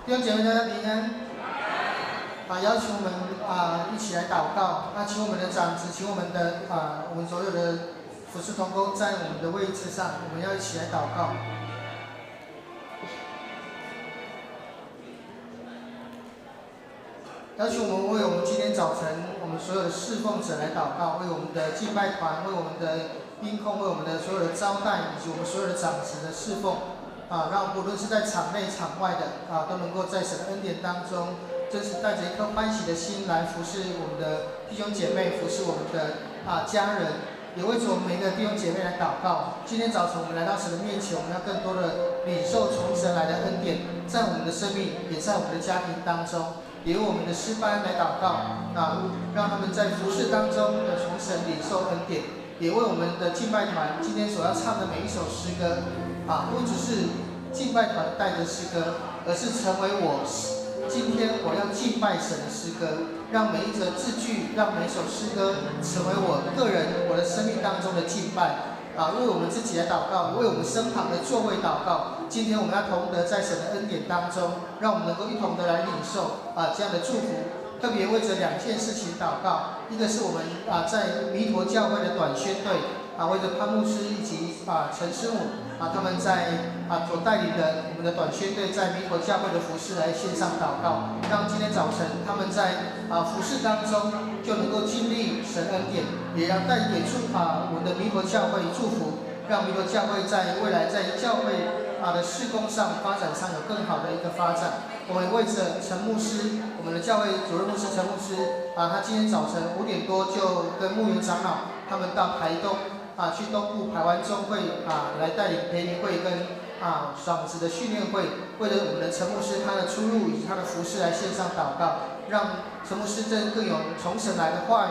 弟兄姐妹，大家平安。邀请我们一起来祷告。那请我们的长子，请我们的我们所有的服事同工在我们的位置上，我们要一起来祷告。邀请我们为我们今天早晨我们所有的侍奉者来祷告，为我们的敬拜团，为我们的宾控，为我们的所有的招待，以及我们所有的长子的侍奉。让无论是在场内场外的都能够在神的恩典当中，真是带着一颗欢喜的心来服侍我们的弟兄姐妹，服侍我们的家人，也为着我们每一个弟兄姐妹来祷告。今天早晨我们来到神的面前，我们要更多的领受从神来的恩典，在我们的生命，也在我们的家庭当中，也为我们的诗班来祷告让他们在服侍当中从神领受恩典，也为我们的敬拜团今天所要唱的每一首诗歌不只是敬拜团带的诗歌，而是成为我今天我要敬拜神的诗歌，让每一则字句，让每一首诗歌成为我个人我的生命当中的敬拜为我们自己来祷告，为我们身旁的座位祷告。今天我们要同得在神的恩典当中，让我们能够一同的来领受这样的祝福。特别为着两件事情祷告，一个是我们在弥陀教会的短宣队为着潘牧师以及陈师母他们在所带领的我们的短宣队在弥陀教会的服事来线上祷告，让今天早晨他们在服事当中就能够经历神恩典，也要带给我们的弥陀教会祝福，让弥陀教会在未来在教会的事工上发展上有更好的一个发展。我们为着陈牧师，我们的教会主任牧师陈牧师他今天早晨5点多就跟牧原长老他们到台东去东部台湾中会来带领培灵会跟长子的训练会，为了我们的陈牧师他的出入以及他的服事来线上祷告，让陈牧师更有从神来的话语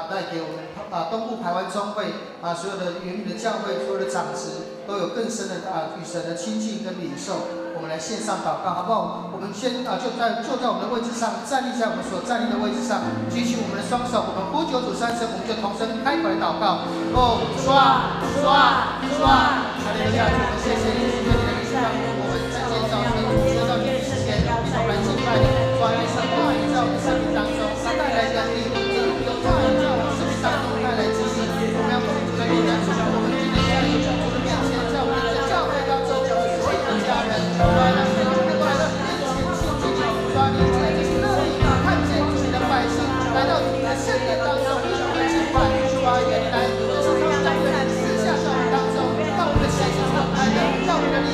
带给我们东部台湾中会所有的原民的教会，所有的长子都有更深的与神的亲近跟领受。我们来线上祷告好不好？我们先坐在我们的位置上，站立在我们所站立的位置上，举起我们的双手，我们呼求主3声，我们就同声开口来祷告。主啊，主啊，主啊！哈利路亚！我们谢谢你，谢谢你的力量，我们在今天早晨接到你之前，一同来敬拜你。主啊，你神话语在我们生命当中，它带来能力，有话语在我们生命当中带来激励。我们要奉主的名来主，我们今天在主的面前，在我们的教会当中，所有的家人，主啊，让我们能够来到你面前亲近你。主啊，你在这是乐意看见主的百姓来到你的圣殿当中，一同来敬拜。主啊，原来这是他们在私下教会当中，让我们的心是敞开的，让我们的灵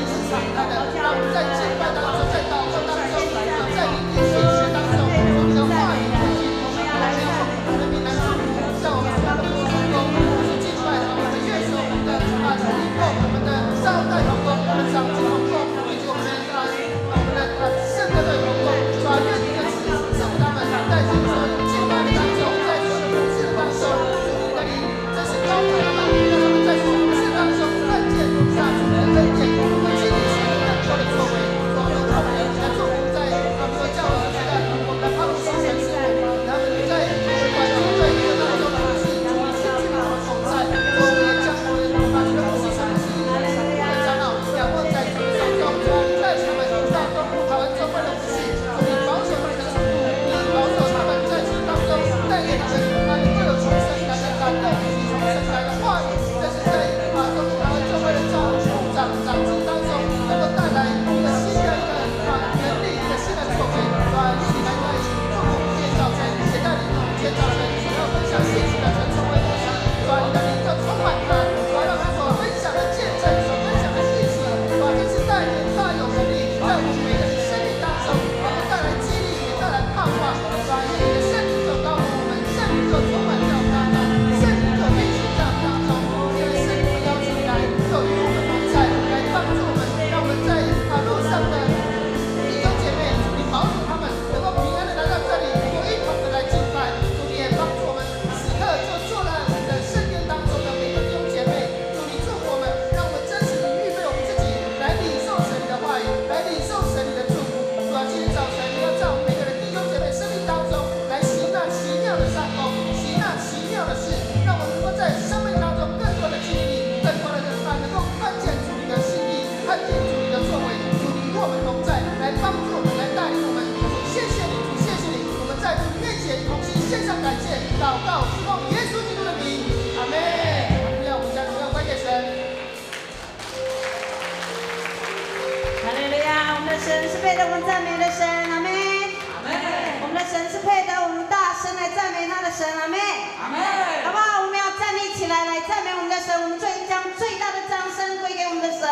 赞美我们的神，我们将最大的掌声归给我们的神，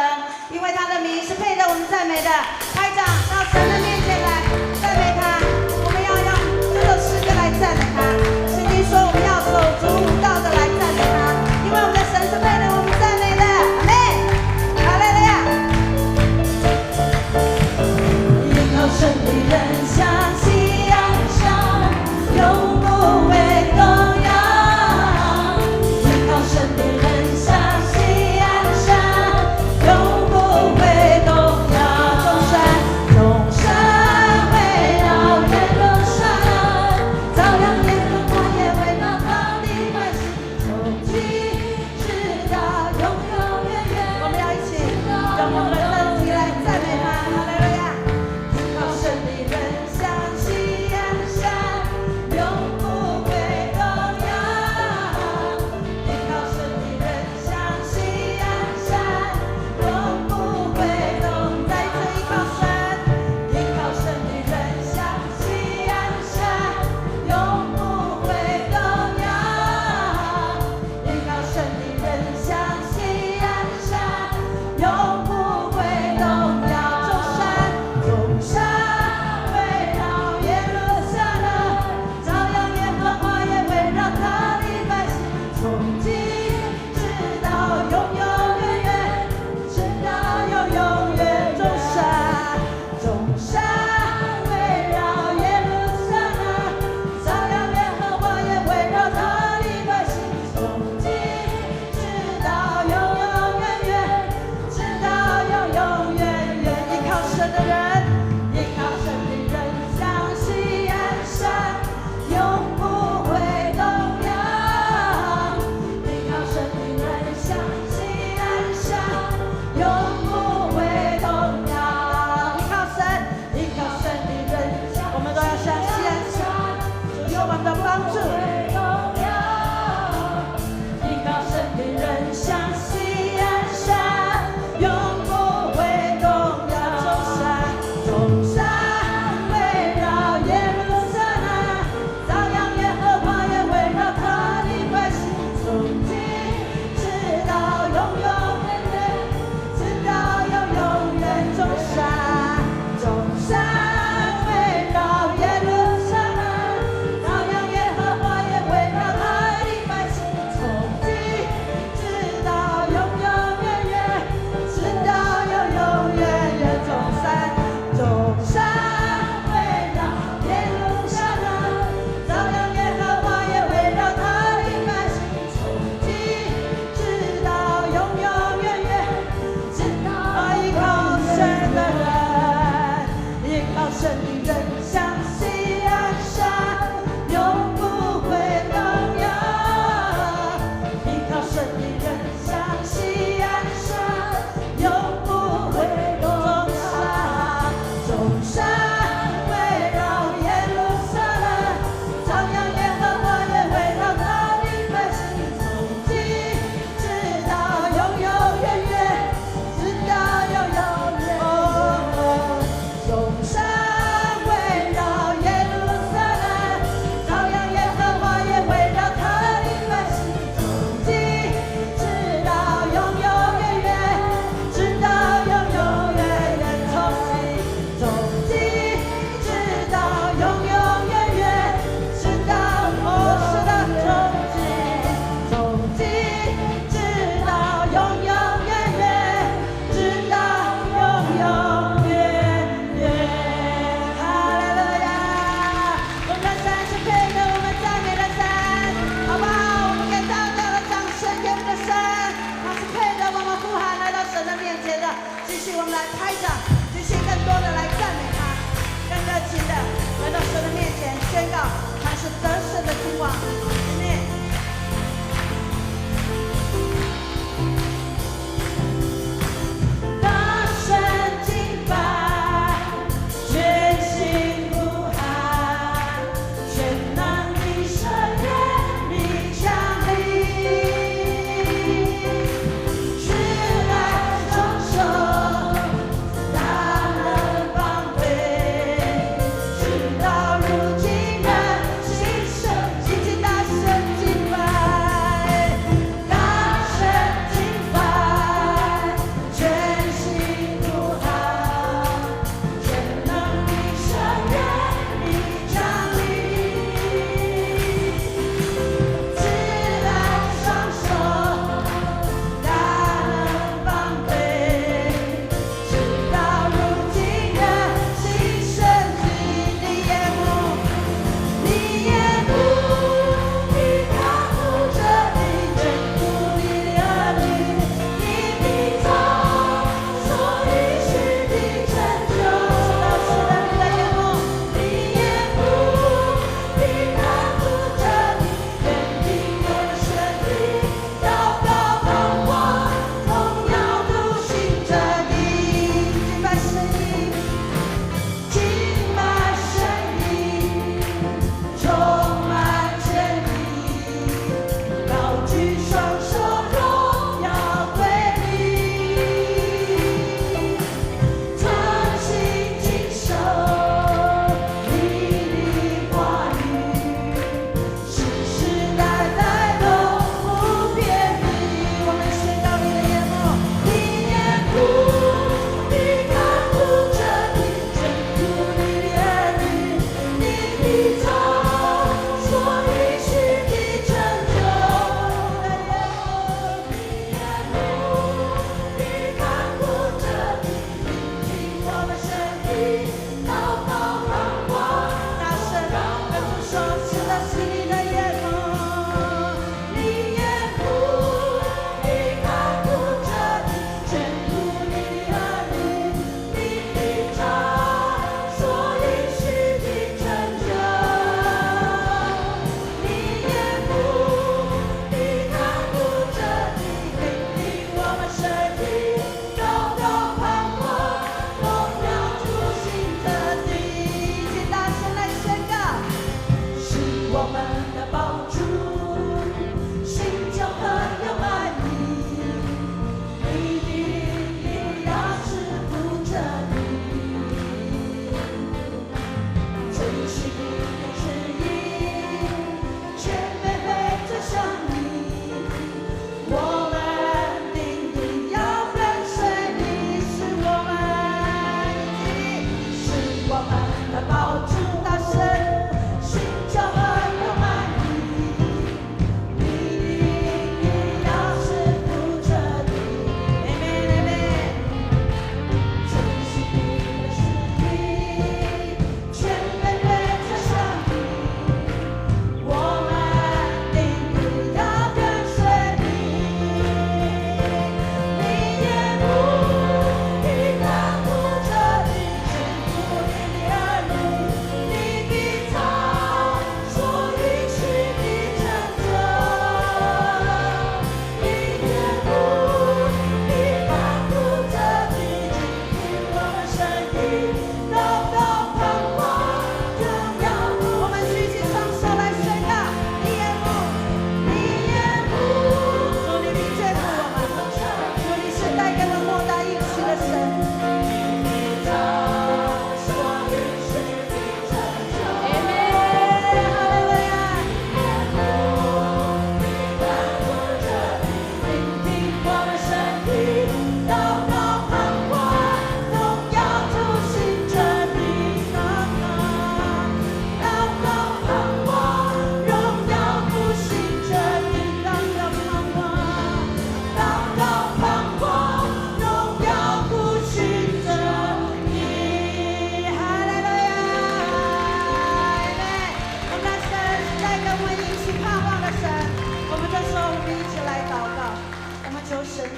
因为他的名是配得我们赞美的。拍掌到神的面前来赞美他，我们要用这首诗歌来赞美他。圣经说我们要手足舞蹈的来赞美他，因为我们的神是配得我们赞美的。阿门，哈利路亚。依靠神的人像夕阳上，永不为动摇。依靠神的人像西安山，永不会动摇。众山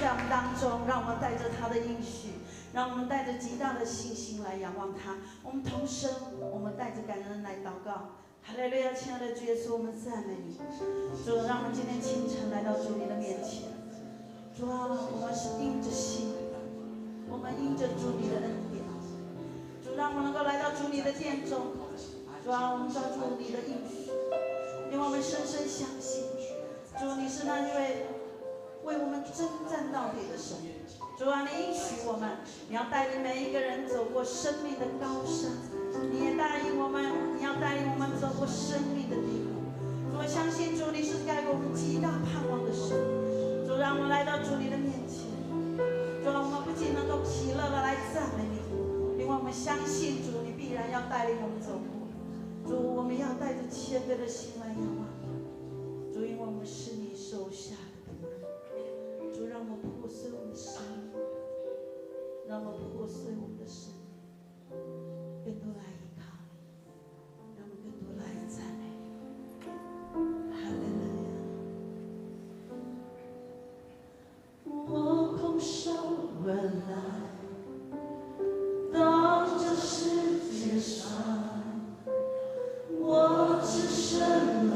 在我们当中，让我们带着他的应许，让我们带着极大的信心来仰望他。我们同声，我们带着感恩来祷告。哈利路亚，亲爱的主耶稣，我们赞美你。主，让我们今天清晨来到主你的面前。主啊，我们是因着信，我们因着主你的恩典。主，让我们能够来到主你的殿中。主啊，我们抓住你的应许，因为我们深深相信，主你是那一位为我们征战到底的神。主啊，你应许我们，你要带领每一个人走过生命的高山，你也带领我们，你要带领我们走过生命的低谷。主，我相信主你是给我们极大盼望的神。主，让我们来到主你的面前。主啊，我们不仅能够喜乐的来赞美你，因为我们相信主你必然要带领我们走过。主，我们要带着谦卑的心来仰望你。主，因为我们是你手下的仆人。主，让我们破碎我们的生命，让我们破碎我们的生命，更多来依靠你，让我们更多来赞美你。哈利路亚！我空手而来，到这世界上。我只剩了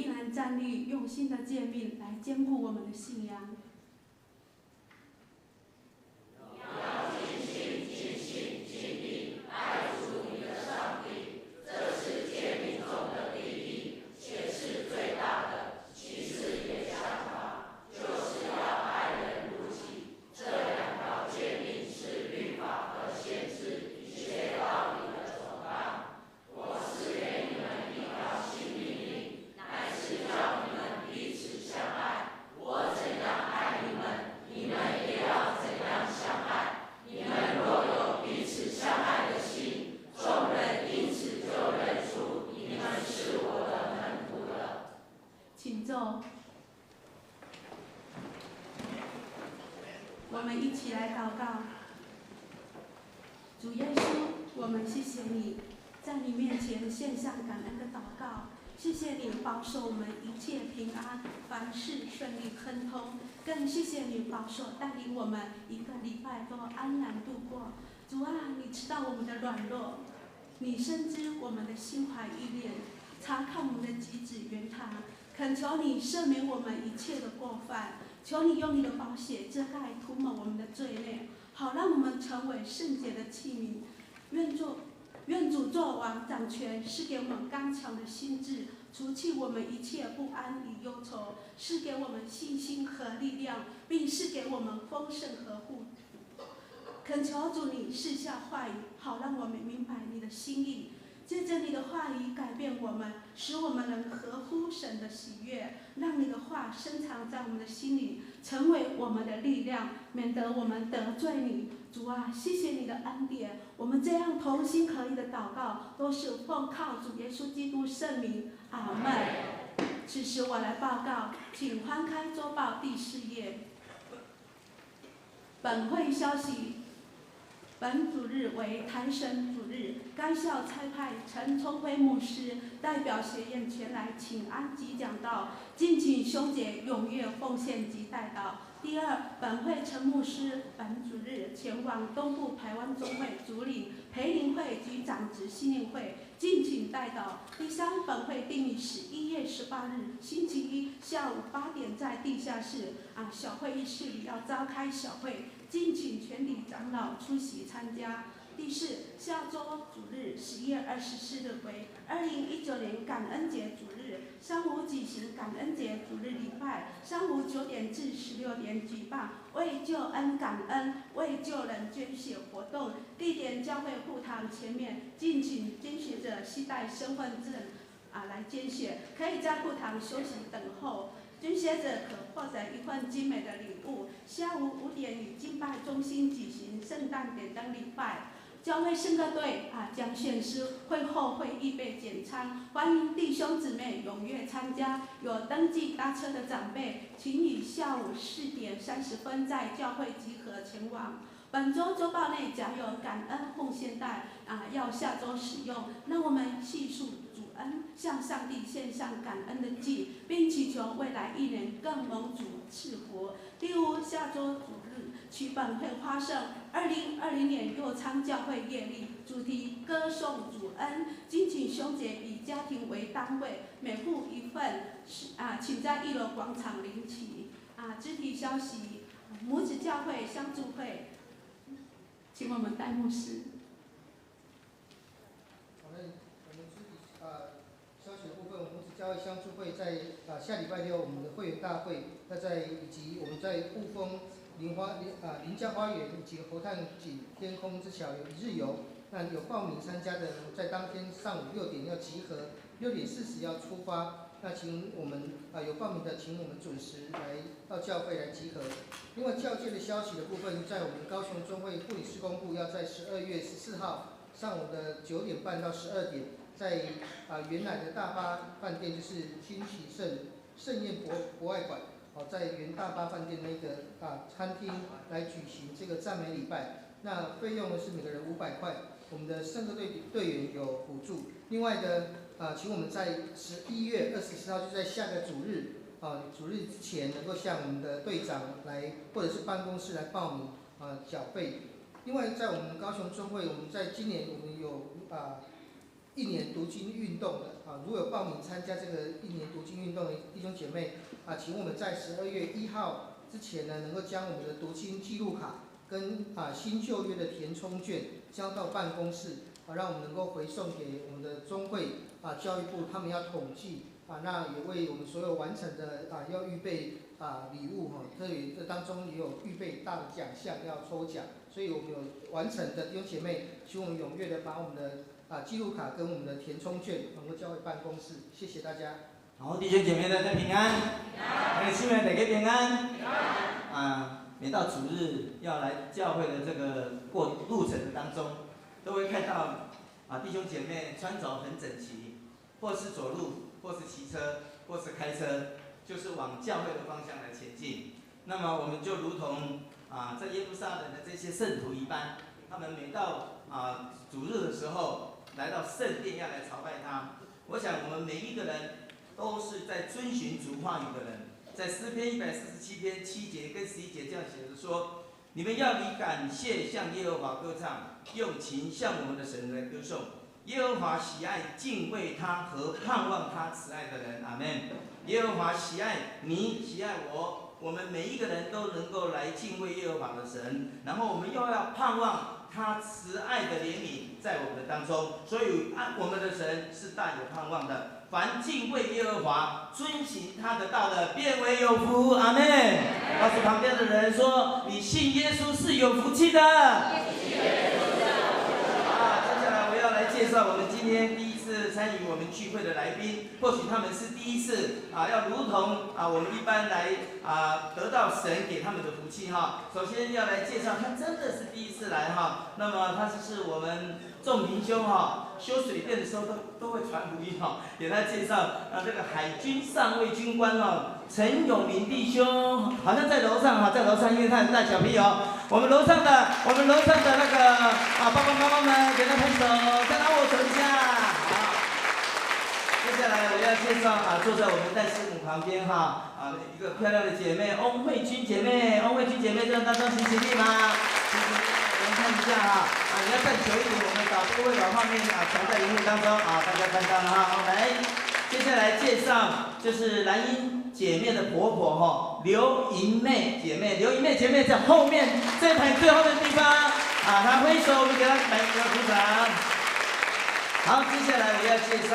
依然站立，用新的诫命来坚固我们的信仰。请坐，我们一起来祷告。主耶稣，我们谢谢你，在你面前献上感恩的祷告。谢谢你保守我们一切平安，凡事顺利亨通。更谢谢你保守带领我们一个礼拜都安然度过。主啊，你知道我们的软弱，你深知我们的心怀意念，查看我们的极致源头。恳求你赦免我们一切的过犯，求你用你的宝血遮盖涂抹我们的罪孽，好让我们成为圣洁的器皿。愿主作王掌权，赐给我们刚强的心智，除去我们一切不安与忧愁，赐给我们信心和力量，并赐给我们丰盛和富足。恳求主你赐下话语，好让我们明白你的心意。借着你的话语改变我们，使我们能合乎神的喜悦，让你的话深藏在我们的心里，成为我们的力量，免得我们得罪你。主啊，谢谢你的恩典，我们这样同心合意的祷告，都是奉靠主耶稣基督圣名，阿们。此时我来报告，请翻开周报第4页。本会消息。本主日为台神主日，该校差派陈聪辉牧师代表学院前来请安及讲道，敬请兄姐踊跃奉献及代祷。第二，本会陈牧师本主日前往东部台湾中会主领培灵会及长职训练会，敬请代祷。第三，本会定于11月18日星期一下午8点在地下室小会议室里要召开小会，敬请全体长老出席参加。第四，下周主日11月24日为2019年感恩节主日，上午举行感恩节主日礼拜，上午9点至16点举办为救恩感恩、为救人捐血活动，地点教会护堂前面，敬请捐血者携带身份证来捐血，可以在护堂休息等候。捐血者可获得一份精美的礼物。下午5点与敬拜中心举行圣诞点灯礼拜。教会圣歌队将献诗，会后会预备简餐，欢迎弟兄姊妹踊跃参加。有登记搭车的长辈，请于下午4点30分在教会集合前往。本周周报内夹有感恩奉献袋要下周使用。让我们细数主恩，向上帝献上感恩的祭，并祈求未来1年更蒙主赐福。第五，下周主日取本会花圣2020年右昌教会业力，主题歌颂主恩，敬请兄姐以家庭为单位，每户一份请在1楼广场领取。肢体消息，母子教会相助会，请我们戴牧师。我们肢体消息的部分，我们母子教会相助会在下礼拜6我们的会员大会，以及我们在雾峰林家花园以及侯探井天空之桥有1日游。那有报名参加的，在当天上午6点要集合，6点40要出发。那请我们有报名的，请我们准时来到教会来集合。另外教界的消息的部分，在我们高雄中会护理事工部要在12月14号上午的9点半到12点，在原来的大巴饭店，就是金喜盛宴博爱馆，在原大巴饭店那个餐厅来举行这个赞美礼拜。那费用呢是每个人500块，我们的圣歌队员有补助。另外的请我们在11月24号，就在下个主日之前，能够向我们的队长来或者是办公室来报名缴费。另外，在我们高雄中会，我们在今年我们有1年读经运动的啊，如果有报名参加这个1年读经运动的弟兄姐妹啊，请我们在12月1号之前呢，能够将我们的读经记录卡跟新旧约的填充卷交到办公室啊，让我们能够回送给我们的中会教育部，他们要统计那也为我们所有完成的要预备礼物这当中也有预备大的奖项要抽奖，所以我们有完成的弟兄姐妹，请我们踊跃的把我们的记录卡跟我们的填充卷能够交回办公室，谢谢大家。好，弟兄姐妹大家平安，还有新闻大家平安。每到主日要来教会的这个过路程的当中，都会看到弟兄姐妹穿着很整齐，或是走路，或是骑车，或是开车，就是往教会的方向来前进。那么我们就如同在耶路撒冷的这些圣徒一般，他们每到主日的时候来到圣殿要来朝拜他。我想我们每一个人都是在遵循主话语的人。在诗篇147篇7节跟11节这样写着说：你们要以感谢向耶和华歌唱，用情向我们的神来歌颂。耶和华喜爱敬畏他和盼望他慈爱的人。阿们。耶和华喜爱你，喜爱我，我们每一个人都能够来敬畏耶和华的神，然后我们又要盼望他慈爱的怜悯在我们的当中。所以我们的神是大有盼望的。凡敬畏耶和华、遵行他的道的，变为有福。阿们。告诉旁边的人说：你信耶稣是有福气的。接下来我要来介绍我们今天第一次参与我们聚会的来宾，或许他们是第一次要如同我们一般来得到神给他们的福气哈。首先要来介绍，他真的是第一次来哈。那么他是我们仲平兄修水电的时候都会传福音给他介绍这个海军上尉军官陈永明弟兄，好像在楼上在楼上，因为他很大小朋友。我们楼上的那个爸爸妈妈们，给他拍手，再来握手一下。好，接下来我要介绍坐在我们戴师母旁边一个漂亮的姐妹翁慧君姐妹，翁慧君姐妹在当中请起立吗？我们看一下你要站久一点，我们导播会把画面传在荧幕当中大家看到了来，接下来介绍就是蓝英姐妹的婆婆刘银妹姐妹，刘银妹姐妹在后面这一排最后的地方她挥手，我们给她来一个鼓掌。好，接下来我要介绍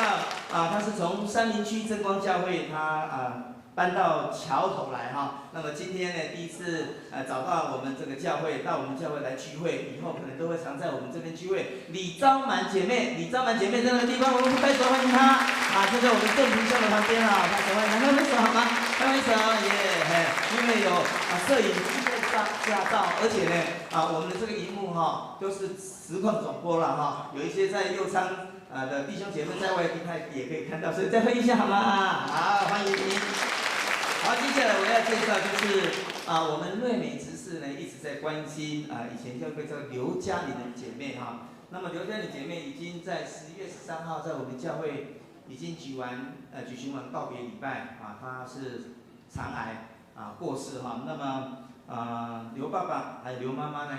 她是从三民区真光教会她搬到桥头来那么今天呢，第一次找到我们这个教会，到我们教会来聚会，以后可能都会常在我们这边聚会。李昭满姐妹在那个地方，我们拍手欢迎她就在我们正平兄的旁边拍手欢迎她，拍手好吗？拍手因为有摄影机的驾照，而且呢我们的这个荧幕都是实况转播了有一些在右仓的弟兄姐妹在外地他也可以看到，所以再欢迎一下好吗？好，欢迎您。好，接下来我要介绍就是我们瑞美执事呢一直在关心以前教会叫刘嘉玲的姐妹那么刘嘉玲姐妹已经在11月13号在我们教会已经举行完告别礼拜她是肠癌过世那么刘爸爸还有刘妈妈呢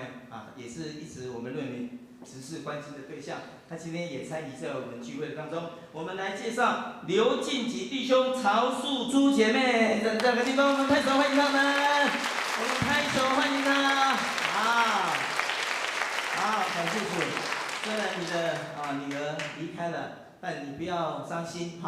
也是一直我们瑞美执事关心的对象，他今天也参与在我们聚会当中。我们来介绍刘晋吉弟兄、曹素珠姐妹，在这个地方我们拍手欢迎他们，我们拍手欢迎他。好，感谢主。虽然你的女儿离开了，但你不要伤心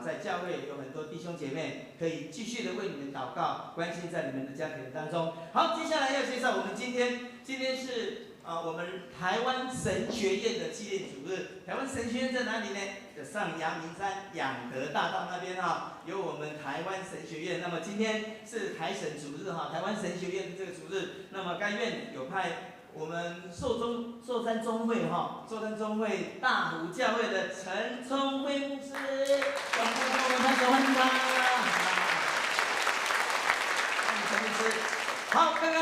在教会有很多弟兄姐妹可以继续的为你们祷告，关心在你们的家庭当中。好，接下来要介绍我们今天是我们台湾神学院的纪念主日。台湾神学院在哪里呢？上阳明山养德大道那边有我们台湾神学院。那么今天是台神主日台湾神学院的这个主日。那么该院有派我们寿山中会大湖教会的陈聪辉牧师，我们拍手欢迎他。欢迎陈牧师。好，刚刚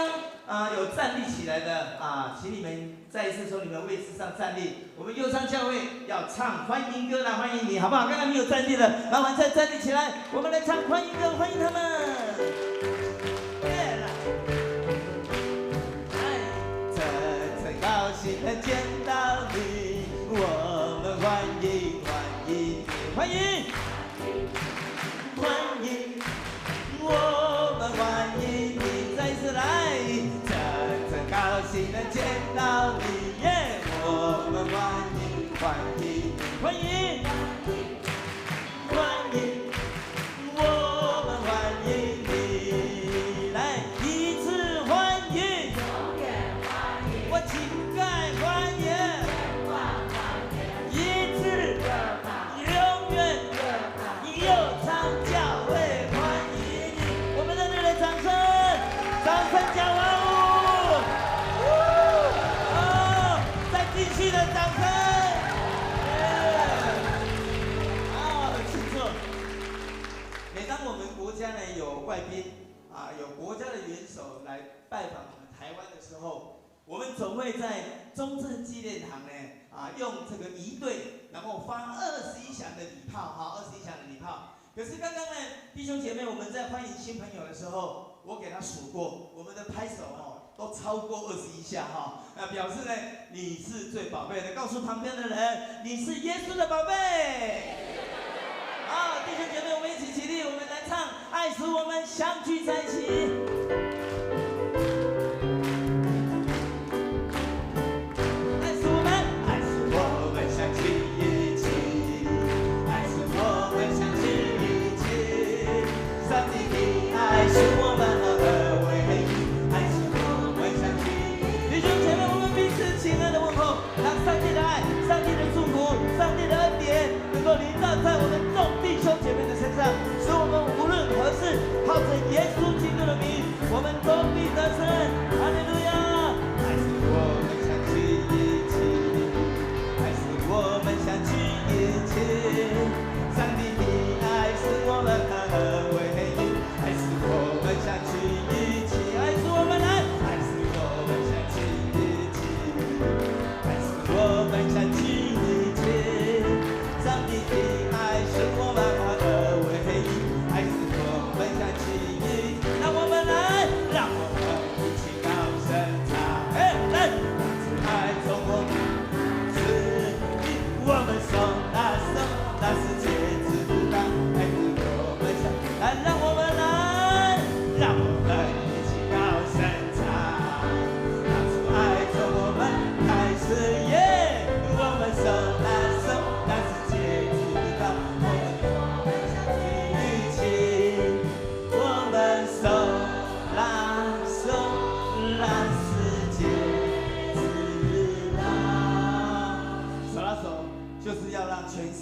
有站立起来的请你们再一次从你们位置上站立。我们右昌教会要唱欢迎歌来欢迎你，好不好？刚刚没有站立的，麻烦再站立起来，我们来唱欢迎歌，欢迎他们。真高兴能见到你，我们欢迎当我们国家呢有外宾有国家的元首来拜访我们台湾的时候，我们总会在中正纪念堂呢用这个仪队，然后发21响的礼炮21响的礼炮。可是刚刚呢，弟兄姐妹，我们在欢迎新朋友的时候，我给他数过，我们的拍手都超过21下表示呢你是最宝贝的，告诉旁边的人你是耶稣的宝贝。好，弟兄姐妹，我们一起起立，我们来唱《爱使我们相聚在一起》。爱使我们相聚一起，爱使我们相聚一起，上帝的爱使我们合为一，爱使我们相聚。弟兄姐妹，我们彼此亲爱的问候，让上帝的爱、上帝的祝福、上帝的恩典能够临到在我们众弟兄姐妹的身上，使我们无论何事，靠着耶稣基督的名，我们都必得胜。哈利路亚！爱使我们相聚一起，爱使我们相聚一起，上帝的爱使我们合为一，爱使我们相聚一起，爱使我们来，爱使我们相聚一起，爱使我们相聚一起，上帝的爱使我们合为一，爱使我们相聚一起，让我们来，让我们一起高声唱，来，让主爱从我们指引我们手拉手，那世界知不到，爱使我们相，来，让我们来，让我们一起高声唱，让主爱从我们开始耶，我们手拉手，那世界知不到，我们相聚一起，我们手拉手，让世界知道。手拉手就是要让全世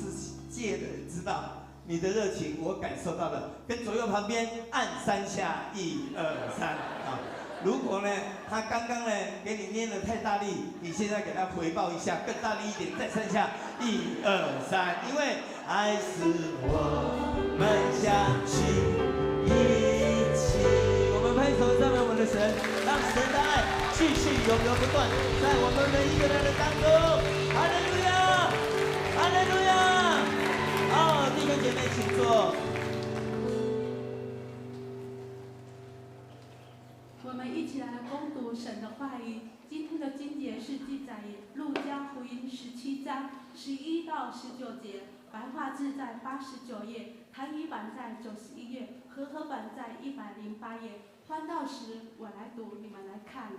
界的人知道你的热情，我感受到了。跟左右旁边按3下，1、2、3如果呢，他刚刚呢给你捏得太大力，你现在给他回报一下，更大力一点，再3下，1、2、3，因为爱使我们相聚一起。我们拍手赞美我们的神，让神的爱继续永流不断，在我们每一个人的当中。哈利路亚，哈利路亚！好，弟兄姐妹，请坐。我们一起来攻读神的话语。今天的经节是记载于路加福音17章11到19节，白话字在89页，台语版在91页，和合版在108页。翻到时我来读，你们来看。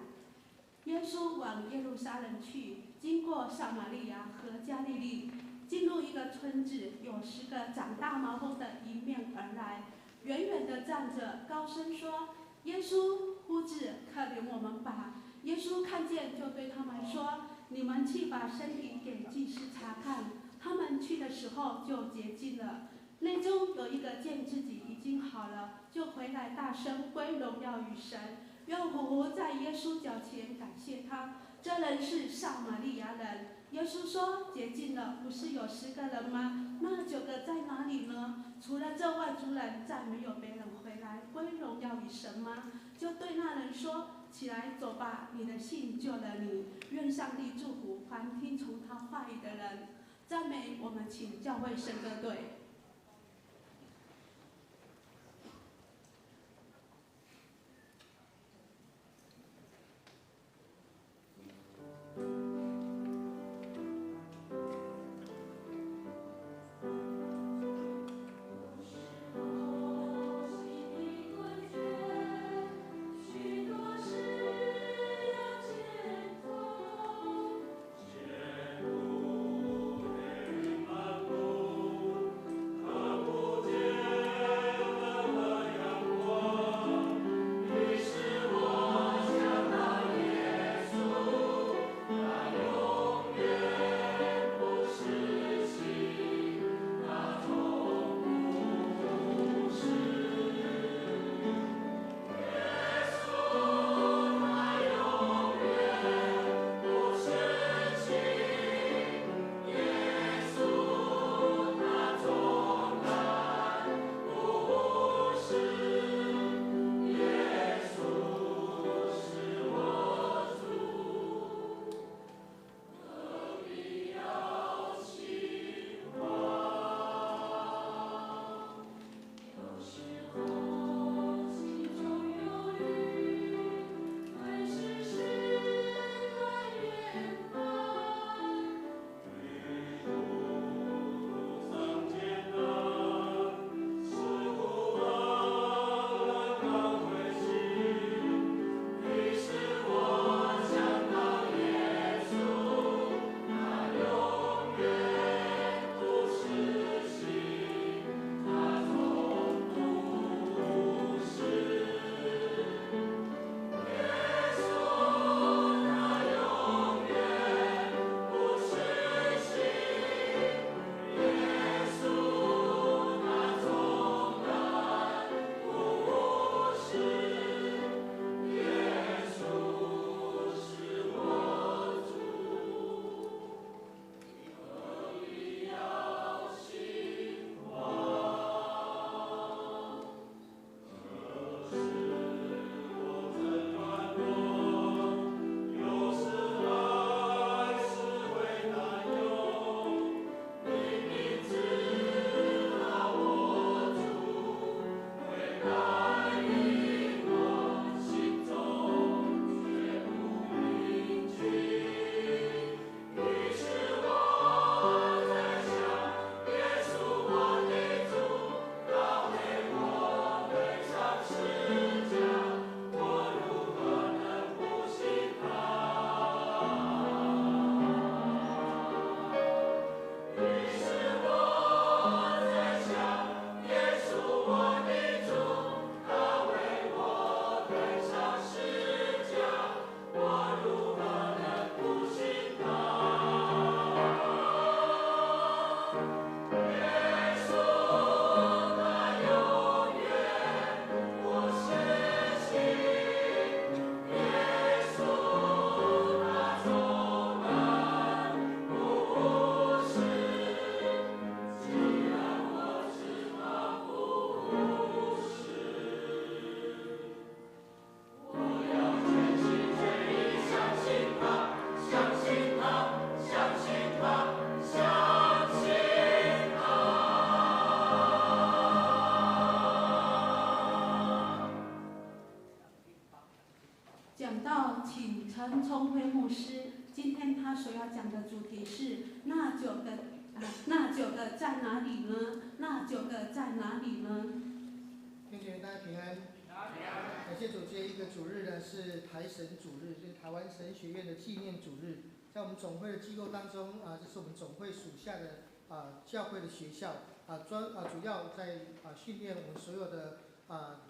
耶稣往耶路撒冷去，经过撒玛利亚和加利利，进入一个村子，有10个长大麻风的迎面而来，远远地站着，高声说：“耶稣，夫子，可怜我们吧！”耶稣看见，就对他们说：“你们去把身体给祭司查看。”他们去的时候就洁净了。内中有一个见自己已经好了，就回来大声归荣耀与神，又匍匐在耶稣脚前感谢他。这人是撒玛利亚人。耶稣说：“洁净了，不是有10个人吗？那9个在哪里呢？除了这外族人，再没有别人回来归荣耀与神吗？”就对那人说：“起来，走吧，你的信救了你。愿上帝祝福凡听从他话语的人。”赞美我们，请教会圣歌队。前路人漫步。请陈聪辉牧师，今天他所要讲的主题是那9个在哪里呢？那9个在哪里呢？愿主大家平安。感谢主，这一个主日呢是台神主日，就是台湾神学院的纪念主日。在我们总会的机构当中这是我们总会属下的教会的学校主要在训练我们所有的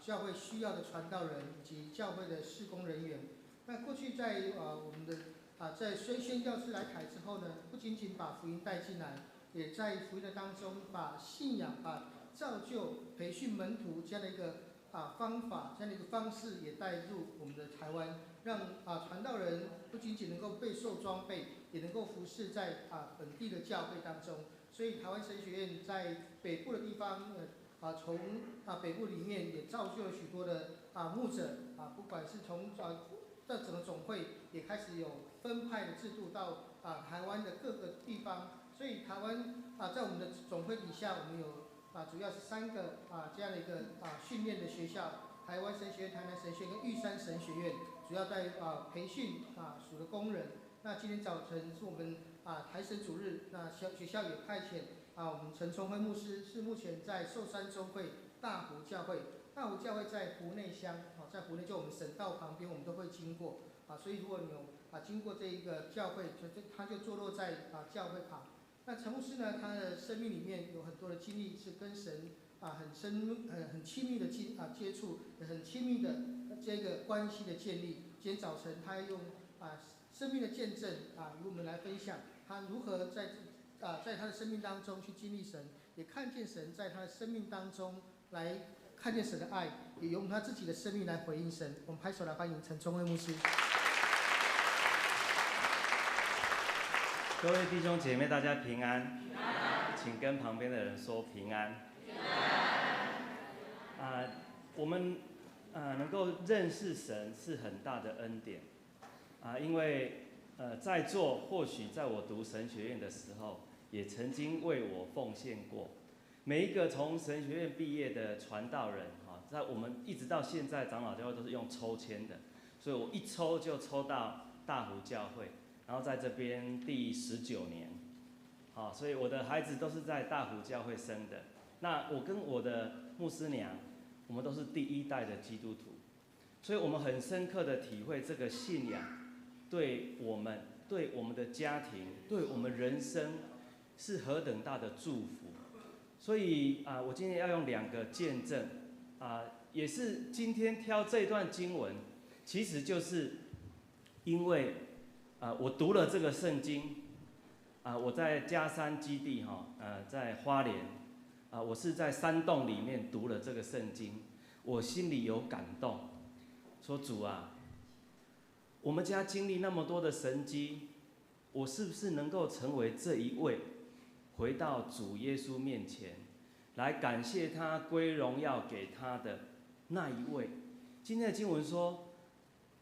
教会需要的传道人以及教会的事工人员。那过去在我们的在宣教士来台之后呢，不仅仅把福音带进来，也在福音的当中把信仰、把造就、培训门徒这样的一个方法，这样的一个方式也带入我们的台湾，让传道人不仅仅能够备受装备，也能够服侍在本地的教会当中。所以台湾神学院在北部的地方从北部里面也造就了许多的牧者不管是从这整个总会也开始有分派的制度到台湾的各个地方。所以台湾在我们的总会底下，我们有主要是3个这样的一个训练的学校：台湾神学院、台南神学院跟玉山神学院，主要在培训属的工人。那今天早晨是我们台神主日，那学校也派遣我们陈崇辉牧师是目前在寿山中会大湖教会。大湖教会在湖内乡在湖内就我们省道旁边，我们都会经过所以如果你有经过这一个教会，它就坐落在教会旁。那陈牧师呢，他的生命里面有很多的经历是跟神很亲密的接触，也很亲密的这个关系的建立。今天早晨他用生命的见证与我们来分享他如何在他的生命当中去经历神，也看见神在他的生命当中来看见神的爱，也用他自己的生命来回应神。我们拍手来欢迎陈聪辉牧师。各位弟兄姐妹，大家平安。请跟旁边的人说平安。我们能够认识神是很大的恩典因为在座或许在我读神学院的时候，也曾经为我奉献过。每一个从神学院毕业的传道人在我们一直到现在长老教会都是用抽签的，所以我一抽就抽到大湖教会。然后在这边第19年，所以我的孩子都是在大湖教会生的。那我跟我的牧师娘，我们都是第1代的基督徒，所以我们很深刻的体会这个信仰对我们的家庭、对我们人生是何等大的祝福。所以我今天要用2个见证也是今天挑这段经文，其实就是因为我读了这个圣经我在嘉山基地在花莲我是在山洞里面读了这个圣经，我心里有感动，说主我们家经历那么多的神迹，我是不是能够成为这一位，回到主耶稣面前，来感谢他，归荣耀给他的那一位。今天的经文说，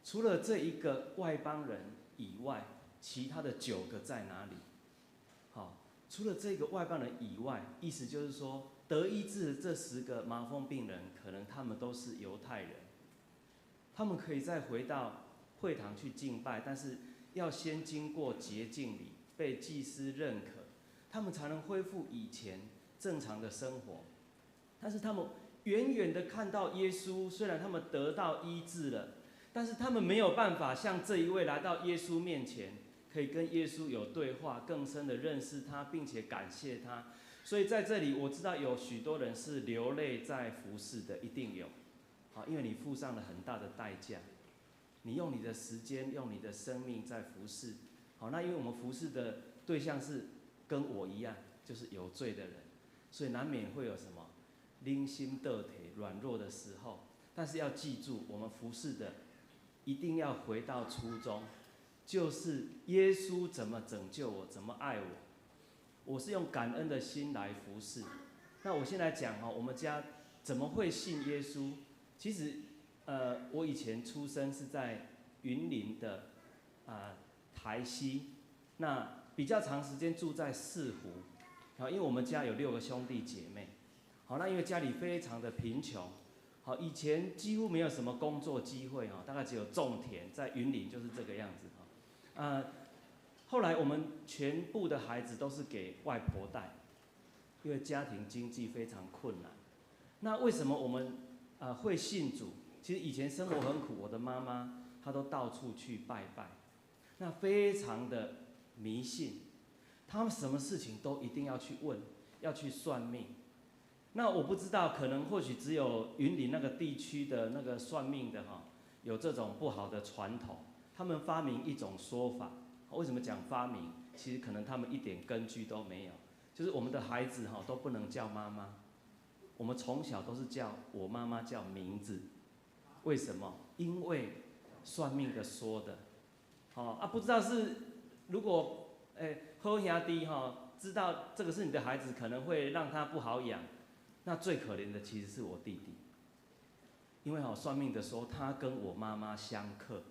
除了这一个外邦人以外，其他的9个在哪里？除了这个外邦人以外，意思就是说，得医治的这10个麻风病人，可能他们都是犹太人，他们可以再回到会堂去敬拜，但是要先经过洁净礼，被祭司认可，他们才能恢复以前正常的生活。但是他们远远的看到耶稣，虽然他们得到医治了，但是他们没有办法像这一位来到耶稣面前，可以跟耶稣有对话，更深的认识他，并且感谢他。所以在这里我知道有许多人是流泪在服侍的，一定有因为你付上了很大的代价，你用你的时间，用你的生命在服侍。那因为我们服侍的对象是跟我一样，就是有罪的人，所以难免会有什么灵心得体软弱的时候。但是要记住，我们服侍的一定要回到初衷，就是耶稣怎么拯救我，怎么爱我，我是用感恩的心来服侍。那我先来讲我们家怎么会信耶稣。其实我以前出生是在云林的台西，那比较长时间住在四湖因为我们家有6个兄弟姐妹那因为家里非常的贫穷好，以前几乎没有什么工作机会哈，大概只有种田，在云林就是这个样子哈。后来我们全部的孩子都是给外婆带，因为家庭经济非常困难。那为什么我们会信主？其实以前生活很苦，我的妈妈她都到处去拜拜，那非常的迷信，他们什么事情都一定要去问，要去算命。那我不知道，可能或许只有云林那个地区的那个算命的哈，有这种不好的传统。他们发明一种说法，为什么讲发明？其实可能他们一点根据都没有，就是我们的孩子哈都不能叫妈妈，我们从小都是叫我妈妈叫名字。为什么？因为算命的说的，不知道是如果好兄弟哈知道这个是你的孩子，可能会让他不好养。那最可怜的其实是我弟弟，因为算命的说他跟我妈妈相克，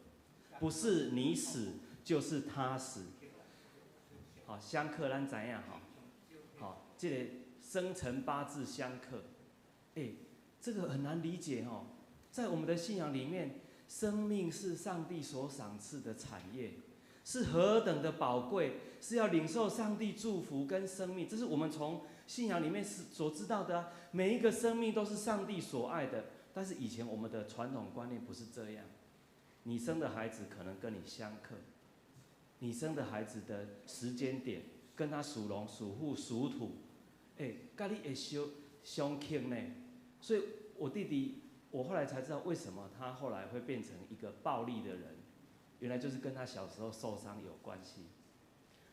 不是你死就是他死。好，相克咱知影好，这个生辰八字相克，这个很难理解哈。在我们的信仰里面，生命是上帝所赏赐的产业，是何等的宝贵，是要领受上帝祝福跟生命，这是我们从信仰里面所知道的啊。每一个生命都是上帝所爱的，但是以前我们的传统观念不是这样。你生的孩子可能跟你相克，你生的孩子的时间点跟他属龙、属虎、属土，跟你会相克呢。所以我弟弟，我后来才知道为什么他后来会变成一个暴力的人，原来就是跟他小时候受伤有关系。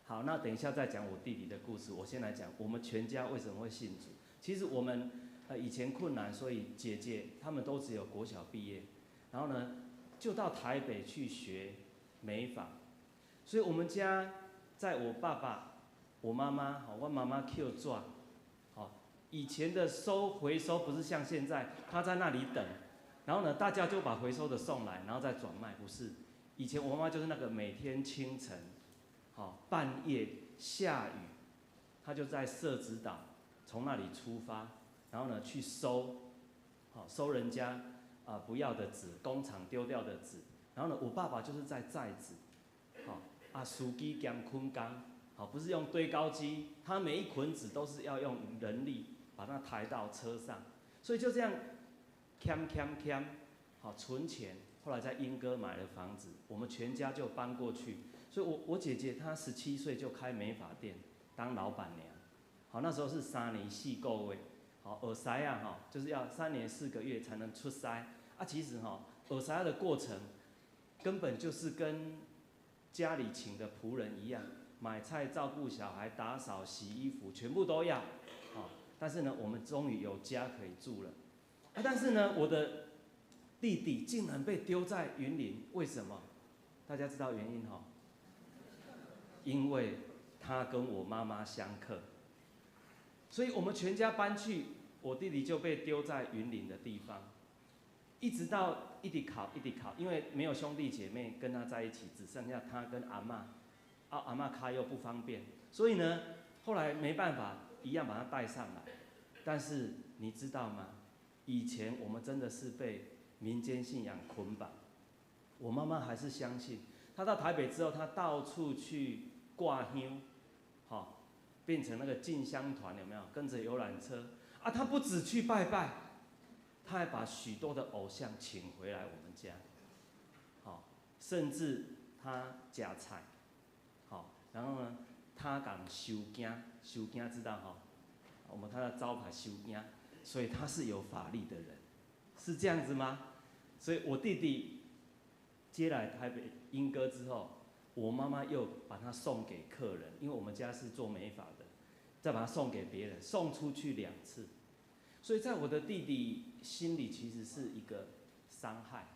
好，那等一下再讲我弟弟的故事。我先来讲我们全家为什么会信主。其实我们以前困难，所以姐姐他们都只有国小毕业，然后呢就到台北去学美发。所以我们家在我爸爸、我妈妈、我妈妈 Q 转，以前的回收不是像现在他在那里等，然后呢大家就把回收的送来，然后再转卖，不是。以前我妈妈就是那个每天清晨。半夜下雨，他就在社子岛从那里出发，然后呢去收人家不要的纸，工厂丢掉的纸。然后呢，我爸爸就是在载纸，司机兼捆钢，不是用堆高机，他每一捆纸都是要用人力把它抬到车上，所以就这样欠，存钱。后来在莺歌买了房子，我们全家就搬过去。所以我姐姐她17岁就开美发店当老板娘，那时候是3年4个月，耳塞就是要3年4个月才能出塞其实耳塞的过程根本就是跟家里请的仆人一样，买菜、照顾小孩、打扫、洗衣服，全部都要但是呢，我们终于有家可以住了但是呢，我的弟弟竟然被丢在云林，为什么？大家知道原因因为他跟我妈妈相克，所以我们全家搬去，我弟弟就被丢在云林的地方，一直考，因为没有兄弟姐妹跟他在一起，只剩下他跟阿嬷，阿嬷开又不方便，所以呢，后来没办法，一样把他带上来。但是你知道吗？以前我们真的是被民间信仰捆绑，我妈妈还是相信。她到台北之后，她到处去挂香，变成那个进香团，有没有？跟着游览车她不止去拜拜，她还把许多的偶像请回来我们家，甚至她夹菜，然后呢，她讲收惊知道我们他的招牌收惊，所以他是有法力的人，是这样子吗？所以我弟弟接来台北莺歌之后，我妈妈又把他送给客人，因为我们家是做美发的，再把他送给别人，送出去2次。所以在我的弟弟心里其实是一个伤害。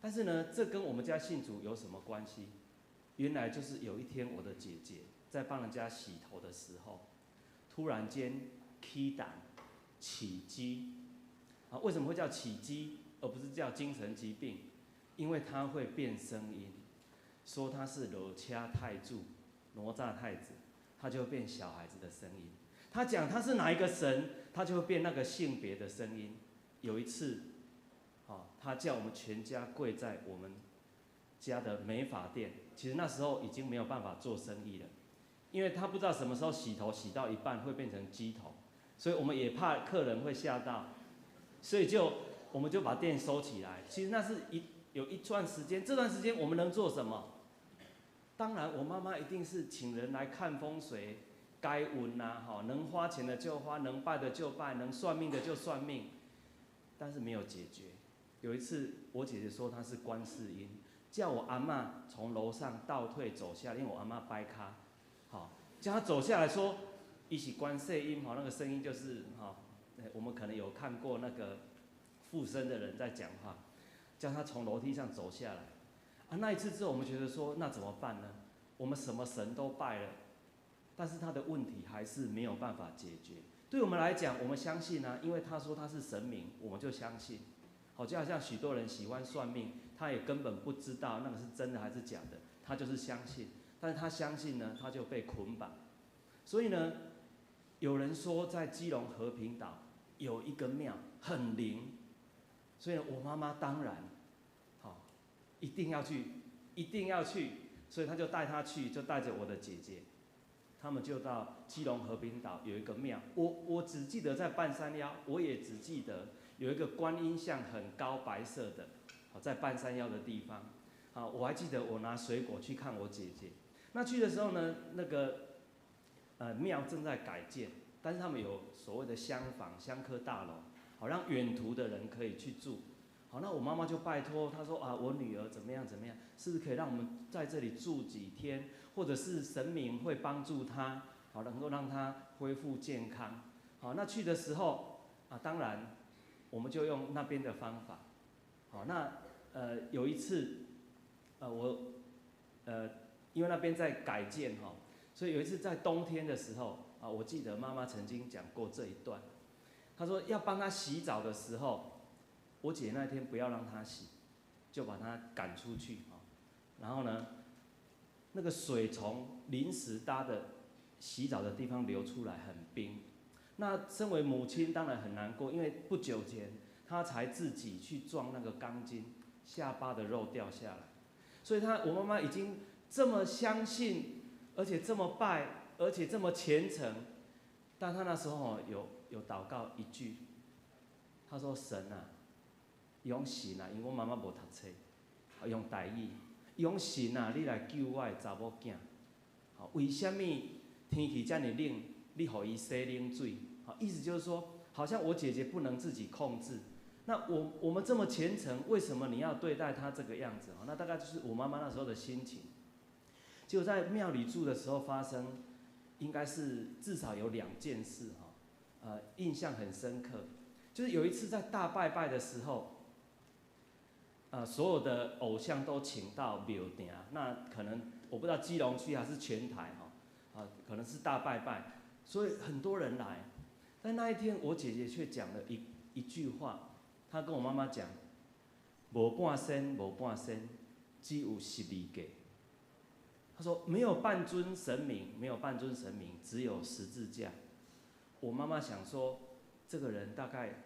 但是呢，这跟我们家信主有什么关系？原来就是有一天我的姐姐在帮人家洗头的时候，突然间起胆起鸡为什么会叫起鸡，而不是叫精神疾病？因为它会变声音，说它是罗掐太柱、哪吒太子，它就会变小孩子的声音。他讲他是哪一个神，他就会变那个性别的声音。有一次，他叫我们全家跪在我们家的美发店。其实那时候已经没有办法做生意了，因为他不知道什么时候洗头洗到一半会变成鸡头，所以我们也怕客人会吓到，所以我们就把店收起来。其实那是有一段时间，这段时间我们能做什么？当然，我妈妈一定是请人来看风水，该问呐，能花钱的就花，能拜的就拜，能算命的就算命，但是没有解决。有一次，我姐姐说她是观世音，叫我阿嬷从楼上倒退走下来，因为我阿嬷掰咖，叫她走下来说，一起观世音，那个声音就是我们可能有看过那个附身的人在讲话，叫她从楼梯上走下来。那一次之后，我们觉得说，那怎么办呢？我们什么神都拜了，但是他的问题还是没有办法解决。对我们来讲，我们相信啊，因为他说他是神明，我们就相信。就好像许多人喜欢算命，他也根本不知道那个是真的还是假的，他就是相信。但是他相信呢，他就被捆绑。所以呢，有人说在基隆和平岛有一个庙很灵，所以我妈妈当然。一定要去，所以他就带他去，就带着我的姐姐，他们就到基隆和平岛有一个庙，我只记得在半山腰，我也只记得有一个观音像很高白色的，在半山腰的地方，我还记得我拿水果去看我姐姐。那去的时候呢，那个庙正在改建，但是他们有所谓的厢房、香客大楼，让远途的人可以去住。那我妈妈就拜托她说我女儿怎么样，是不是可以让我们在这里住几天，或者是神明会帮助她，能够让她恢复健康。那去的时候当然我们就用那边的方法。有一次因为那边在改建所以有一次在冬天的时候我记得妈妈曾经讲过这一段，她说要帮她洗澡的时候。我姐那天不要让她洗，就把她赶出去然后呢，那个水从临时搭的洗澡的地方流出来，很冰。那身为母亲当然很难过，因为不久前她才自己去撞那个钢筋，下巴的肉掉下来。所以我妈妈已经这么相信，而且这么拜，而且这么虔诚，但她那时候有祷告一句，她说：“神啊。”用神因为我妈妈无读册，用台语，用神你来救我的查某囝。为什么天气这么冷，你给伊洗冷水？意思就是说，好像我姐姐不能自己控制。那我们这么虔诚，为什么你要对待她这个样子？那大概就是我妈妈那时候的心情。就在庙里住的时候发生，应该是至少有2件事印象很深刻。就是有一次在大拜拜的时候。所有的偶像都请到庙埕，那可能我不知道基隆区还是全台可能是大拜拜，所以很多人来。但那一天我姐姐却讲了一句话，她跟我妈妈讲：无半仙，只有12个。她说没有半尊神明，只有十字架。我妈妈想说，这个人大概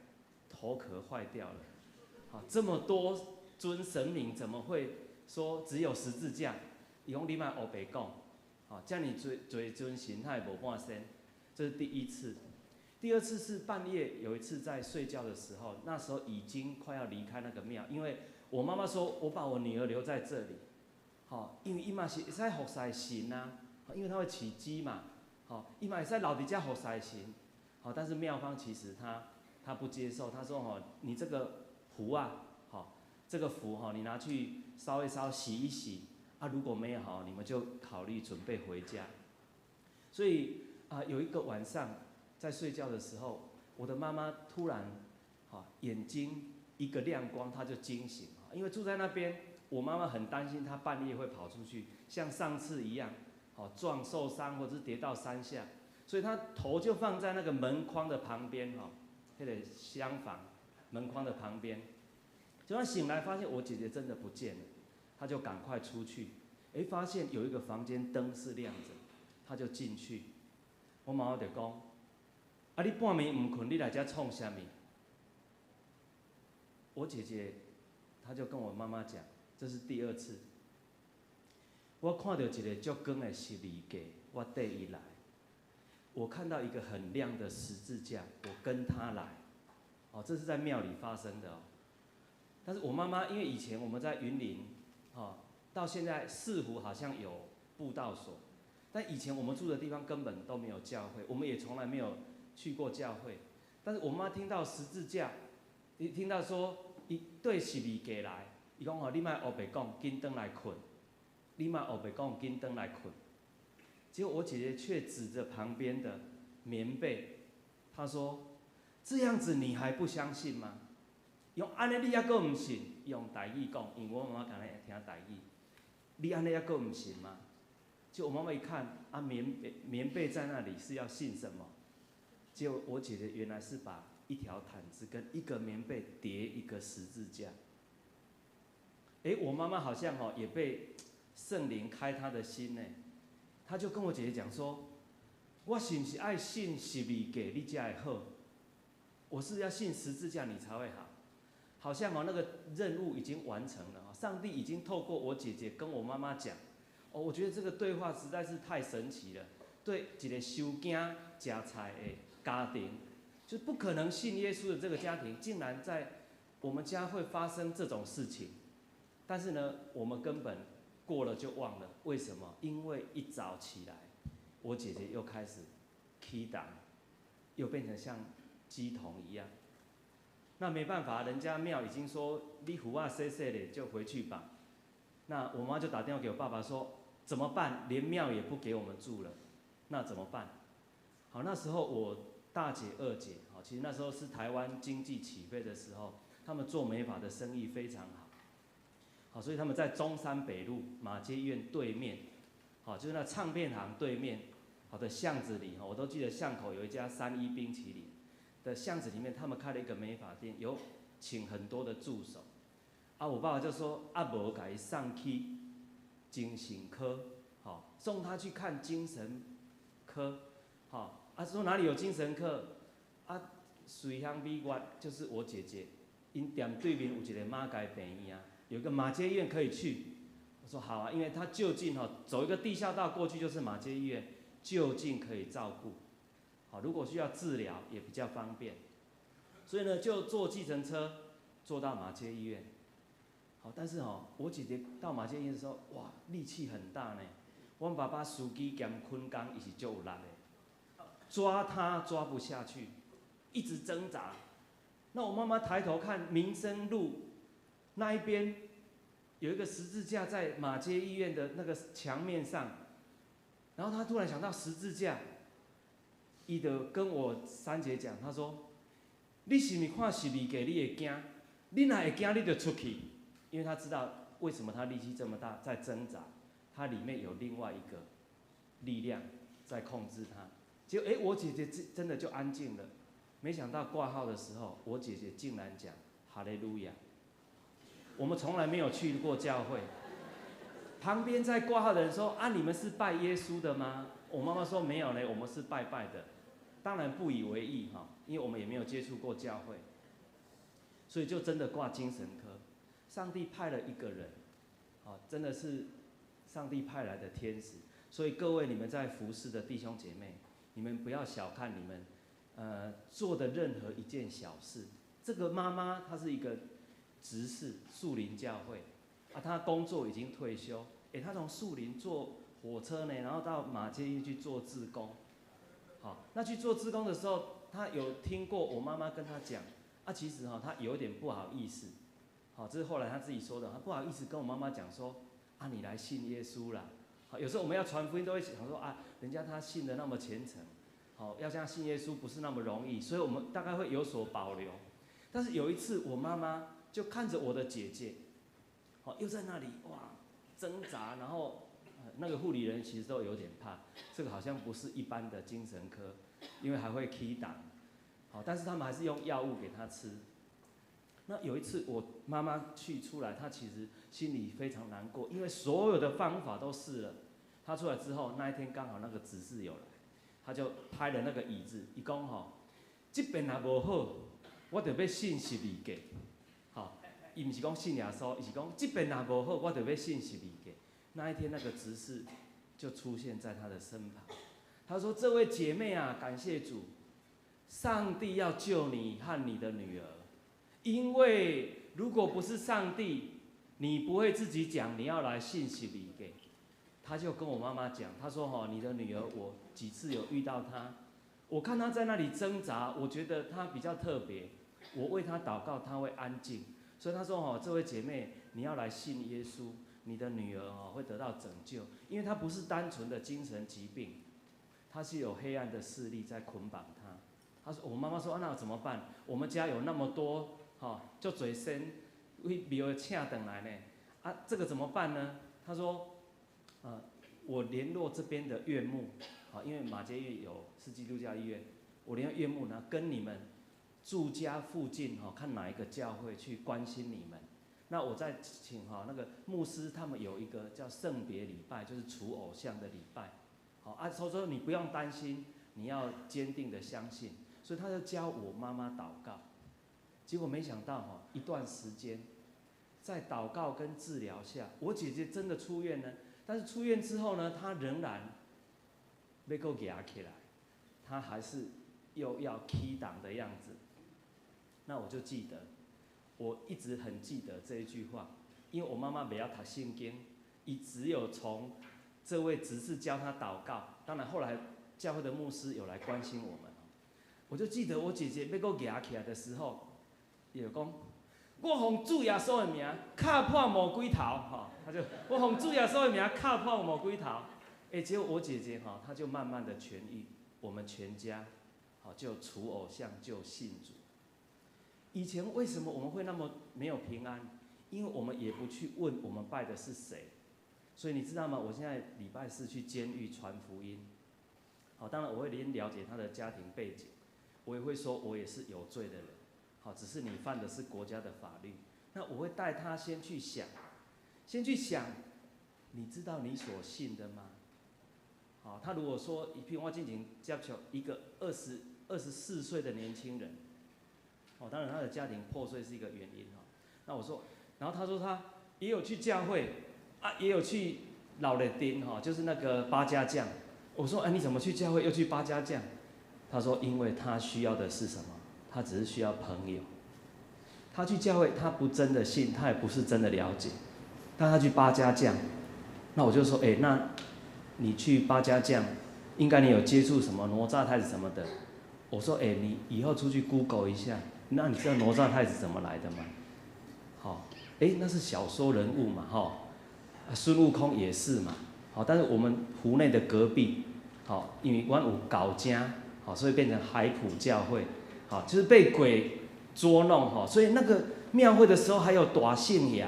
头壳坏掉了，这么多。尊神明怎么会说只有十字架？伊讲你莫黑白讲，这么多尊神他也无半仙，这是第一次。第二次是半夜有一次在睡觉的时候，那时候已经快要离开那个庙，因为我妈妈说我把我女儿留在这里，因为伊嘛是会使服侍神啊，因为她会起鸡嘛，伊嘛会使留伫遮服侍神，但是庙方其实他不接受，他说你这个符啊。这个符你拿去烧一烧，洗一洗如果没有你们就考虑准备回家。所以有一个晚上在睡觉的时候，我的妈妈突然眼睛一个亮光，她就惊醒因为住在那边，我妈妈很担心她半夜会跑出去，像上次一样撞受伤或者是跌到山下，所以她头就放在那个门框的旁边那个厢房门框的旁边。结果醒来发现我姐姐真的不见了，她就赶快出去，发现有一个房间灯是亮着，她就进去。我妈妈就讲：你半暝唔困，你来这创啥物？我姐姐她就跟我妈妈讲，这是第2次，我看到一个足光的十字架，我缀伊来。我看到一个很亮的十字架，我跟他来。哦，这是在庙里发生的哦。但是我妈妈因为以前我们在云林，哦，到现在四湖好像有布道所，但以前我们住的地方根本都没有教会，我们也从来没有去过教会。但是我妈听到十字架，听到说伊对十字架来，伊讲吼，你莫黑白讲，紧转来困，你莫黑白讲，紧转来困。结果我姐姐却指着旁边的棉被，她说：“这样子你还不相信吗？用安尼你还阁唔信？用台语讲，因为我妈妈可能会听台语，你安尼还阁唔信吗？”就我妈妈一看，啊棉被在那里是要信什么？结果我姐姐原来是把一条毯子跟一个棉被叠一个十字架。我妈妈好像也被圣灵开她的心呢。他就跟我姐姐讲说：“我是不是爱信十字架，你才会好？我是要信十字架，你才会好。好像那个任务已经完成了，上帝已经透过我姐姐跟我妈妈讲。我觉得这个对话实在是太神奇了。对一个收囝夹菜的家庭，就不可能信耶稣的这个家庭，竟然在我们家会发生这种事情。但是呢，我们根本过了就忘了，为什么？因为一早起来，我姐姐又开始起档，又变成像鸡童一样。那没办法，人家庙已经说你胡啊洗洗的就回去吧。那我妈就打电话给我爸爸说，怎么办？连庙也不给我们住了，那怎么办？好，那时候我大姐、二姐，其实那时候是台湾经济起飞的时候，他们做美发的生意非常好。好，所以他们在中山北路马偕医院对面，好，就是那唱片行对面，好的巷子里，我都记得巷口有一家3·1冰淇淋的巷子里面，他们开了一个美发店，有请很多的助手。我爸爸就说，无给他送去精神科，好，送他去看精神科，好，说哪里有精神科？水乡美院就是我姐姐，因店对面有一个马偕病院。有个马偕医院可以去，我说好啊，因为他就近走一个地下道过去就是马偕医院，就近可以照顾。好，如果需要治疗也比较方便，所以呢就坐计程车坐到马偕医院。好，但是我姐姐到马偕医院的时候，哇，力气很大呢。我爸爸司机兼捆工，伊是足有力的，抓他抓不下去，一直挣扎。那我妈妈抬头看民生路那一边有一个十字架在马偕医院的那个墙面上，然后她突然想到十字架，伊就跟我三姐讲，她说：“你是不是看十字架你会惊？你若会惊，你就出去。”因为她知道为什么她力气这么大，在挣扎，她里面有另外一个力量在控制她。结果我姐姐真的就安静了。没想到挂号的时候，我姐姐竟然讲哈利路亚。我们从来没有去过教会。旁边在挂号的人说：“你们是拜耶稣的吗？”我妈妈说：“没有呢，我们是拜拜的。”当然不以为意因为我们也没有接触过教会，所以就真的挂精神科。上帝派了一个人，真的是上帝派来的天使。所以各位你们在服侍的弟兄姐妹，你们不要小看你们做的任何一件小事。这个妈妈她是一个执事，树林教会，她工作已经退休，她从树林坐火车呢，然后到马偕医院去做志工。好，那去做志工的时候，她有听过我妈妈跟她讲，其实她有点不好意思。好，这是后来她自己说的，她不好意思跟我妈妈讲说，你来信耶稣啦。好，有时候我们要传福音都会想说，人家他信得那么虔诚，好，要这样信耶稣不是那么容易，所以我们大概会有所保留。但是有一次，我妈妈就看着我的姐姐，又在那里挣扎，然后那个护理人其实都有点怕，这个好像不是一般的精神科，因为还会起档，但是他们还是用药物给她吃。那有一次我妈妈去出来，她其实心里非常难过，因为所有的方法都试了。她出来之后，那一天刚好那个执事有来，她就拍了那个椅子，伊讲这边也无好，我就要信十字架。好，伊毋是讲信耶稣，伊是讲这边若无好，我就要信十字架。那一天，那个执事就出现在他的身旁。他说：“这位姐妹啊，感谢主，上帝要救你和你的女儿，因为如果不是上帝，你不会自己讲你要来信十字架。”他就跟我妈妈讲，他说：“你的女儿，我几次有遇到她，我看她在那里挣扎，我觉得她比较特别，我为她祷告，她会安静。所以他说：这位姐妹，你要来信耶稣，你的女儿会得到拯救，因为她不是单纯的精神疾病，她是有黑暗的势力在捆绑她。他说，我妈妈说：那怎么办？我们家有那么多就最先为庙请回来呢，这个怎么办呢？他说。我联络这边的院牧，因为马偕医院是基督教医院，我联络院牧呢，跟你们住家附近看哪一个教会去关心你们。那我再请那个牧师，他们有一个叫圣别礼拜，就是除偶像的礼拜。所以说你不用担心，你要坚定的相信。所以他就教我妈妈祷告，结果没想到一段时间，在祷告跟治疗下，我姐姐真的出院了。但是出院之后呢，他仍然要够压起来，他还是又要起档的样子。那我就记得，我一直很记得这一句话，因为我妈妈不要读圣经，伊只有从这位执事教他祷告，当然后来教会的牧师有来关心我们。我就记得我姐姐要够压起来的时候，伊就讲。我奉主耶稣的名，敲破魔鬼头，他就我奉主耶稣的名，敲破魔鬼头。结果我姐姐她就慢慢的痊愈，我们全家就除偶像，就信主。以前为什么我们会那么没有平安？因为我们也不去问我们拜的是谁。所以你知道吗？我现在礼拜四去监狱传福音，当然我会先了解他的家庭背景，我也会说我也是有罪的人。只是你犯的是国家的法律，那我会带他先去想，你知道你所信的吗？他如果说，譬如我进行接触一个24岁的年轻人，当然他的家庭破碎是一个原因，那我说，然后他说他也有去教会，也有去老人町，就是那个八家将。我说，你怎么去教会又去八家将？他说，因为他需要的是什么？他只是需要朋友。他去教会，他不真的信，他也不是真的了解。但他去八家将，那我就说，那你去八家将，应该你有接触什么哪吒太子什么的。我说，你以后出去 Google 一下，那你知道哪吒太子怎么来的吗？那是小说人物嘛，孙悟空也是嘛，但是我们湖内的隔壁，因为我有搞家，所以变成海普教会。就是被鬼捉弄，所以那个庙会的时候还有大圣爷，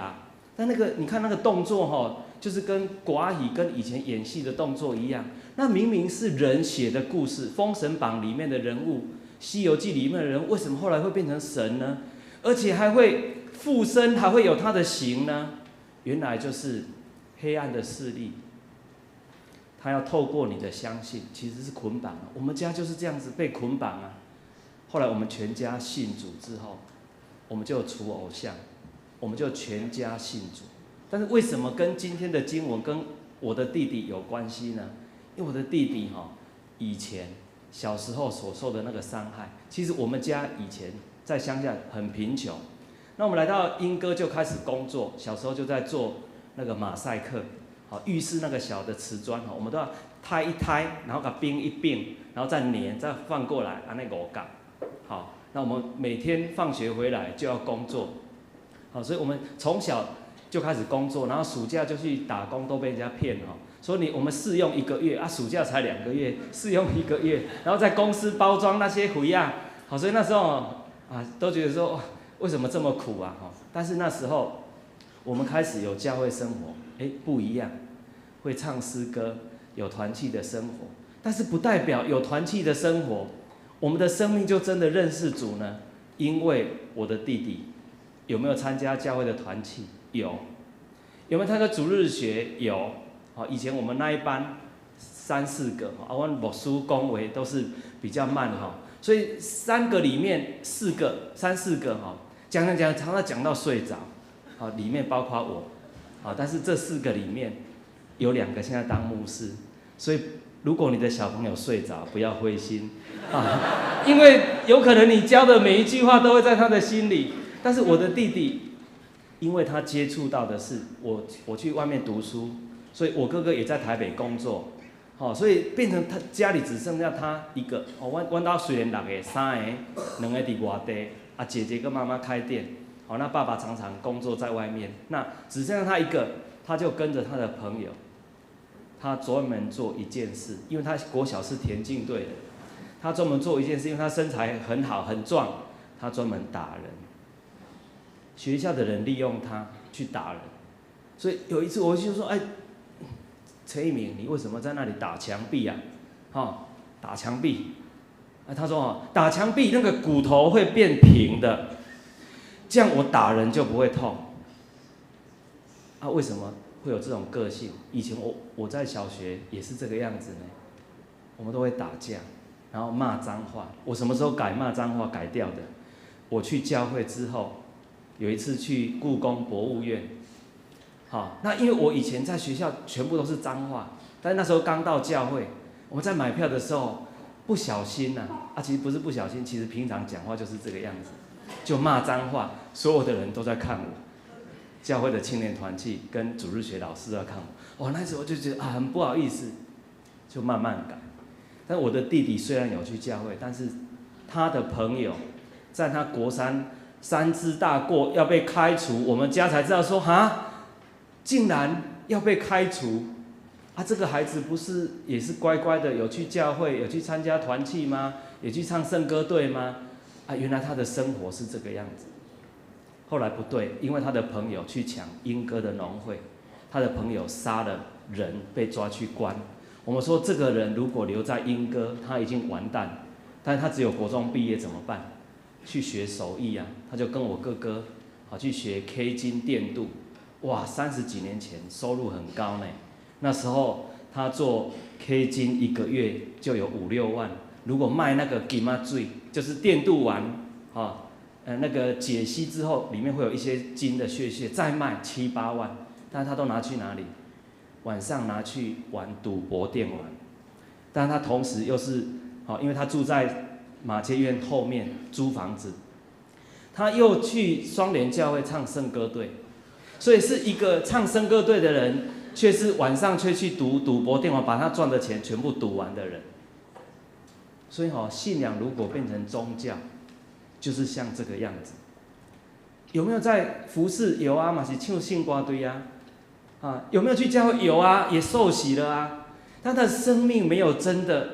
但那个你看那个动作，就是跟寡语跟以前演戏的动作一样，那明明是人写的故事，《封神榜》里面的人物，《西游记》里面的人，为什么后来会变成神呢？而且还会附身，还会有他的形呢？原来就是黑暗的势力，他要透过你的相信，其实是捆绑。我们家就是这样子被捆绑啊。后来我们全家信主之后，我们就除偶像，我们就全家信主。但是为什么跟今天的经文跟我的弟弟有关系呢？因为我的弟弟以前小时候所受的那个伤害，其实我们家以前在乡下很贫穷。那我们来到莺歌就开始工作，小时候就在做那个马赛克，浴室那个小的瓷砖，我们都要胎一胎，然后给它冰一冰，然后再粘，再放过来，那5角。那我们每天放学回来就要工作，所以我们从小就开始工作，然后暑假就去打工，都被人家骗，说我们试用1个月暑假才2个月，试用1个月，然后在公司包装那些肥啊，所以那时候都觉得说为什么这么苦啊？但是那时候我们开始有教会生活，不一样，会唱诗歌，有团契的生活，但是不代表有团契的生活，我们的生命就真的认识主呢？因为我的弟弟有没有参加教会的团契？有。有没有参加主日学？有。以前我们那一班3、4个，我牧师讲话都是比较慢，所以3个里面3、4个，常常讲到睡着，好，里面包括我，好，但是这4个里面有2个现在当牧师，所以如果你的小朋友睡着，不要灰心啊，因为有可能你教的每一句话都会在他的心里。但是我的弟弟，因为他接触到的是我去外面读书，所以我哥哥也在台北工作，好，所以变成他家里只剩下他一个。哦，阮家虽然6个，3个，2个伫外地，啊，姐姐跟妈妈开店，好，那爸爸常常工作在外面，那只剩下他一个，他就跟着他的朋友。他专门做一件事，因为他国小是田径队的，他专门做一件事，因为他身材很好很壮，他专门打人。学校的人利用他去打人，所以有一次我就说：“哎，陈一鸣，你为什么在那里打墙壁啊？打墙壁。”他说：“打墙壁那个骨头会变平的，这样我打人就不会痛。”为什么会有这种个性？以前我在小学也是这个样子呢，我们都会打架，然后骂脏话。我什么时候改骂脏话改掉的？我去教会之后，有一次去故宫博物院，好，那因为我以前在学校全部都是脏话，但是那时候刚到教会，我们在买票的时候不小心其实不是不小心，其实平常讲话就是这个样子，就骂脏话，所有的人都在看我。教会的青年团契跟主日学老师要看我，那时候就觉得很不好意思，就慢慢改。但我的弟弟虽然有去教会，但是他的朋友在他国3支大过要被开除，我们家才知道说竟然要被开除这个孩子不是也是乖乖的有去教会，有去参加团契吗？也去唱圣歌队吗？原来他的生活是这个样子。后来不对，因为他的朋友去抢莺歌的农会，他的朋友杀了人，被抓去关。我们说这个人如果留在莺歌，他已经完蛋，但是他只有国中毕业怎么办？去学手艺他就跟我哥哥去学 K 金电镀，哇，30几年前收入很高呢。那时候他做 K 金1个月就有5、6万，如果卖那个金仔水，就是电镀完那个解析之后，里面会有一些金的屑，再卖7、8万，但是他都拿去哪里？晚上拿去玩赌博电玩。但是他同时又是因为他住在马偕院后面租房子，他又去双连教会唱圣歌队，所以是一个唱圣歌队的人，却是晚上却去赌博电玩，把他赚的钱全部赌完的人。所以信仰如果变成宗教，就是像这个样子。有没有在服侍？有嘛是唱圣歌队有没有去教会？有也受洗了但他的生命没有真的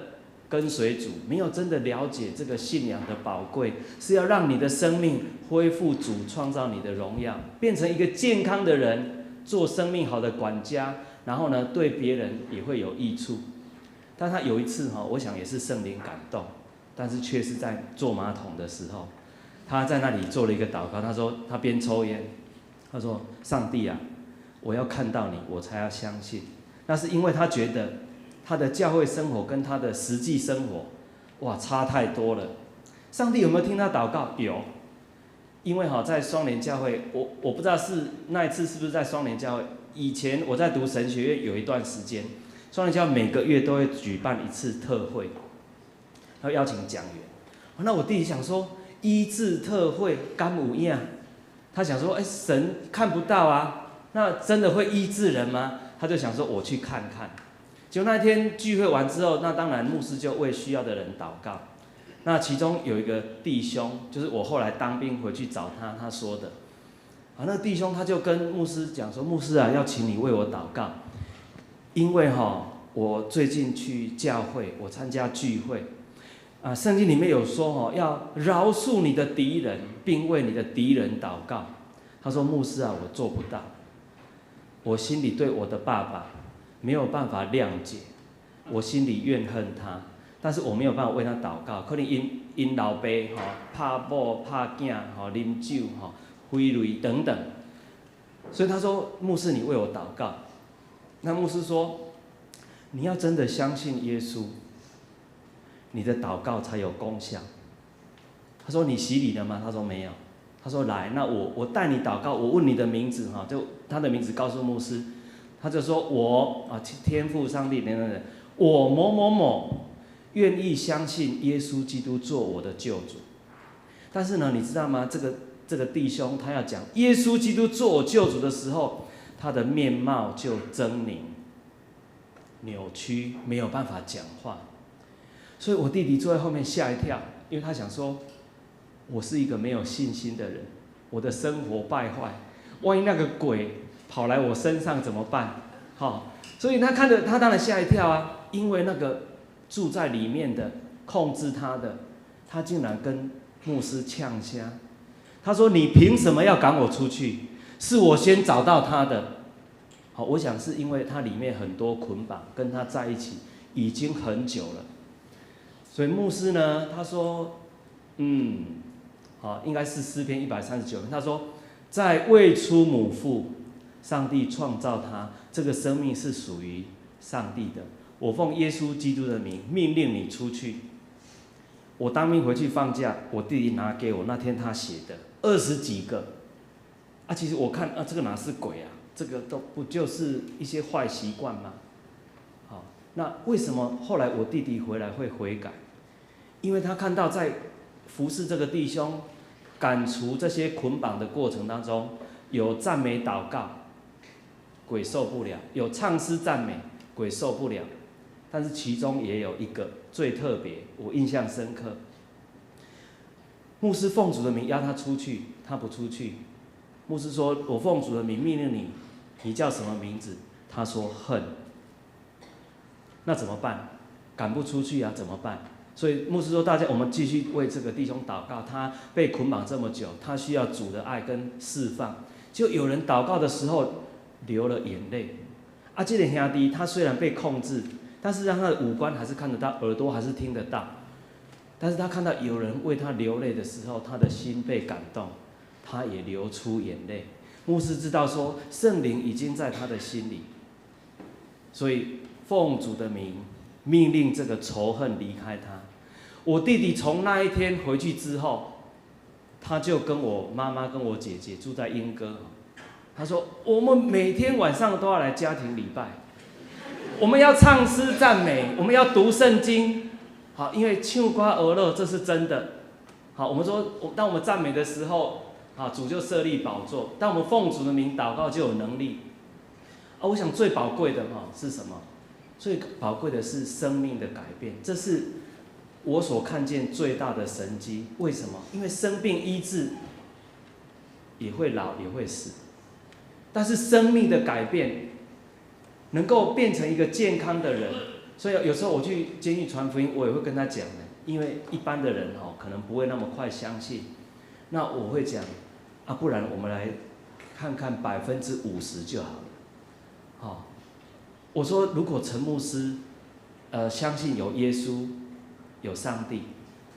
跟随主，没有真的了解这个信仰的宝贵，是要让你的生命恢复主创造你的荣耀，变成一个健康的人，做生命好的管家，然后呢，对别人也会有益处。但他有一次我想也是圣灵感动，但是却是在坐马桶的时候，他在那里做了一个祷告。他说他边抽烟，他说：“上帝我要看到你，我才要相信。”那是因为他觉得他的教会生活跟他的实际生活，差太多了。上帝有没有听他祷告？有，因为在双连教会，我不知道是那一次是不是在双连教会。以前我在读神学院有一段时间，双连教会每个月都会举办一次特会，要邀请讲员。那我弟弟想说，医治特会敢有影？他想说，神看不到那真的会医治人吗？他就想说，我去看看。就那天聚会完之后，那当然牧师就为需要的人祷告。那其中有一个弟兄，就是我后来当兵回去找他说的。那个弟兄他就跟牧师讲说：“牧师要请你为我祷告，因为我最近去教会，我参加聚会，圣经里面有说要饶恕你的敌人，并为你的敌人祷告。”他说：“牧师我做不到，我心里对我的爸爸没有办法谅解，我心里怨恨他，但是我没有办法为他祷告。可能因老爸拍某拍囝啉酒挥泪等等，所以他说：牧师，你为我祷告。那牧师说：你要真的相信耶稣，你的祷告才有功效。他说：你洗礼了吗？他说没有。他说来，那我带你祷告，我问你的名字哈，就他的名字告诉牧师，他就说我啊天父上帝等等等，我某某某愿意相信耶稣基督做我的救主。但是呢，你知道吗？这个弟兄他要讲耶稣基督做我救主的时候，他的面貌就狰狞、扭曲，没有办法讲话。所以我弟弟坐在后面吓一跳，因为他想说，我是一个没有信心的人，我的生活败坏，万一那个鬼跑来我身上怎么办？好，所以他看着他当然吓一跳啊，因为那个住在里面的控制他的，他竟然跟牧师呛瞎，他说：“你凭什么要赶我出去？是我先找到他的。”好，我想是因为他里面很多捆绑，跟他在一起已经很久了。所以牧师呢，他说：“好，应该是诗篇139篇。他说，在未出母腹，上帝创造他，这个生命是属于上帝的。我奉耶稣基督的名命令你出去。”我当兵回去放假，我弟弟拿给我那天他写的20几个，啊，其实我看啊，这个哪是鬼啊？这个都不就是一些坏习惯吗？好，那为什么后来我弟弟回来会悔改？因为他看到在服侍这个弟兄赶除这些捆绑的过程当中，有赞美祷告，鬼受不了；有唱诗赞美，鬼受不了。但是其中也有一个最特别，我印象深刻。牧师奉主的名邀他出去，他不出去。牧师说：“我奉主的名命令你，你叫什么名字？”他说：“恨。”那怎么办？赶不出去啊，怎么办？所以牧师说：“大家，我们继续为这个弟兄祷告。他被捆绑这么久，他需要主的爱跟释放。”就有人祷告的时候流了眼泪。啊，这个兄弟他虽然被控制，但是让他的五官还是看得到，耳朵还是听得到。但是他看到有人为他流泪的时候，他的心被感动，他也流出眼泪。牧师知道说，圣灵已经在他的心里，所以奉主的名命令这个仇恨离开他。我弟弟从那一天回去之后，他就跟我妈妈跟我姐姐住在莺歌，他说我们每天晚上都要来家庭礼拜。我们要唱诗赞美，我们要读圣经，好，因为唱歌而乐，这是真的。好，我们说，当我们赞美的时候，啊，主就设立宝座；当我们奉主的名祷告，就有能力。啊，我想最宝贵的哈是什么？最宝贵的是生命的改变，这是我所看见最大的神迹。为什么？因为生病医治也会老，也会死，但是生命的改变。能够变成一个健康的人，所以有时候我去监狱传福音，我也会跟他讲的，因为一般的人可能不会那么快相信。那我会讲啊，不然我们来看看50%就好了。好，我说如果陈牧师相信有耶稣，有上帝，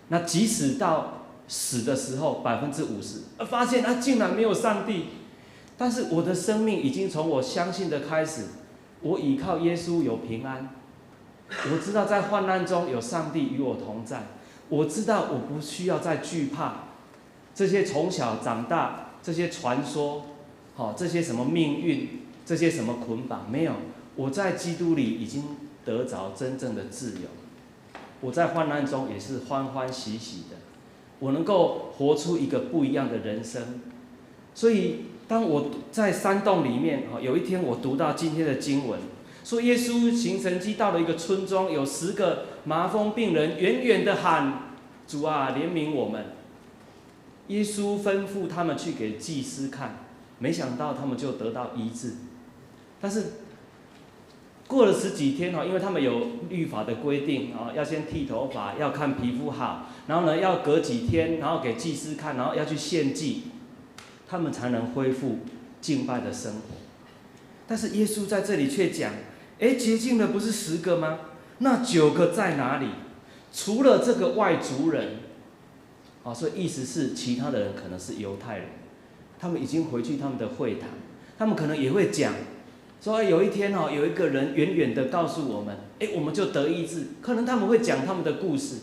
那即使到死的时候50%，发现他竟然没有上帝，但是我的生命已经从我相信的开始。我倚靠耶稣有平安，我知道在患难中有上帝与我同在，我知道我不需要再惧怕这些从小长大这些传说，这些什么命运，这些什么捆绑，没有，我在基督里已经得着真正的自由。我在患难中也是欢欢喜喜的，我能够活出一个不一样的人生。所以当我在山洞里面，有一天我读到今天的经文，说耶稣行神迹到了一个村庄，有10个麻风病人远远的喊：“主啊，怜悯我们。”耶稣吩咐他们去给祭司看，没想到他们就得到医治。但是过了10几天，因为他们有律法的规定，要先剃头发，要看皮肤好，然后呢要隔几天，然后给祭司看，然后要去献祭。他们才能恢复敬拜的生活。但是耶稣在这里却讲：“洁净的不是10个吗？那9个在哪里？除了这个外族人。”所以意思是其他的人可能是犹太人，他们已经回去他们的会堂，他们可能也会讲说：“有一天有一个人远远的告诉我们，我们就得医治。”可能他们会讲他们的故事，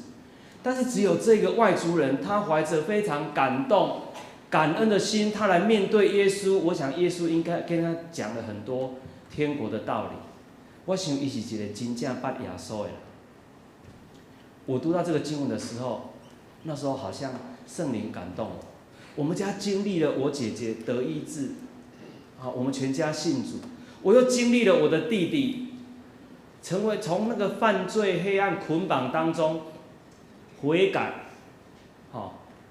但是只有这个外族人，他怀着非常感动。感恩的心，他来面对耶稣。我想耶稣应该跟他讲了很多天国的道理。我想伊是一个真正捌耶稣的人。我读到这个经文的时候，那时候好像圣灵感动我们家经历了我姐姐得医治，我们全家信主。我又经历了我的弟弟成为从那个犯罪黑暗捆绑当中悔改，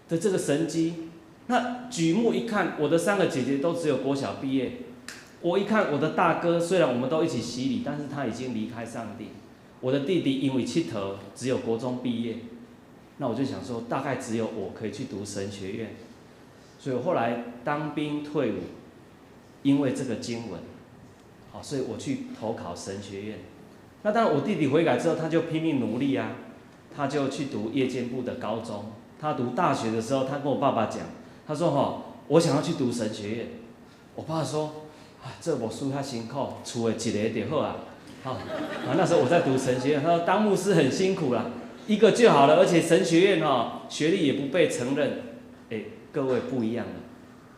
的这个神迹。那举目一看，我的3个姐姐都只有国小毕业。我一看我的大哥，虽然我们都一起洗礼，但是他已经离开上帝。我的弟弟因为佚佗，只有国中毕业。那我就想说，大概只有我可以去读神学院。所以我后来当兵退伍，因为这个经文，所以我去投考神学院。那当然，我弟弟悔改之后，他就拼命努力啊，他就去读夜间部的高中。他读大学的时候，他跟我爸爸讲，他说我想要去读神学院。我爸说，这无书较辛苦，厝的一个就好啊。那时候我在读神学院，他说当牧师很辛苦啦，一个就好了，而且神学院学历也不被承认。各位不一样了，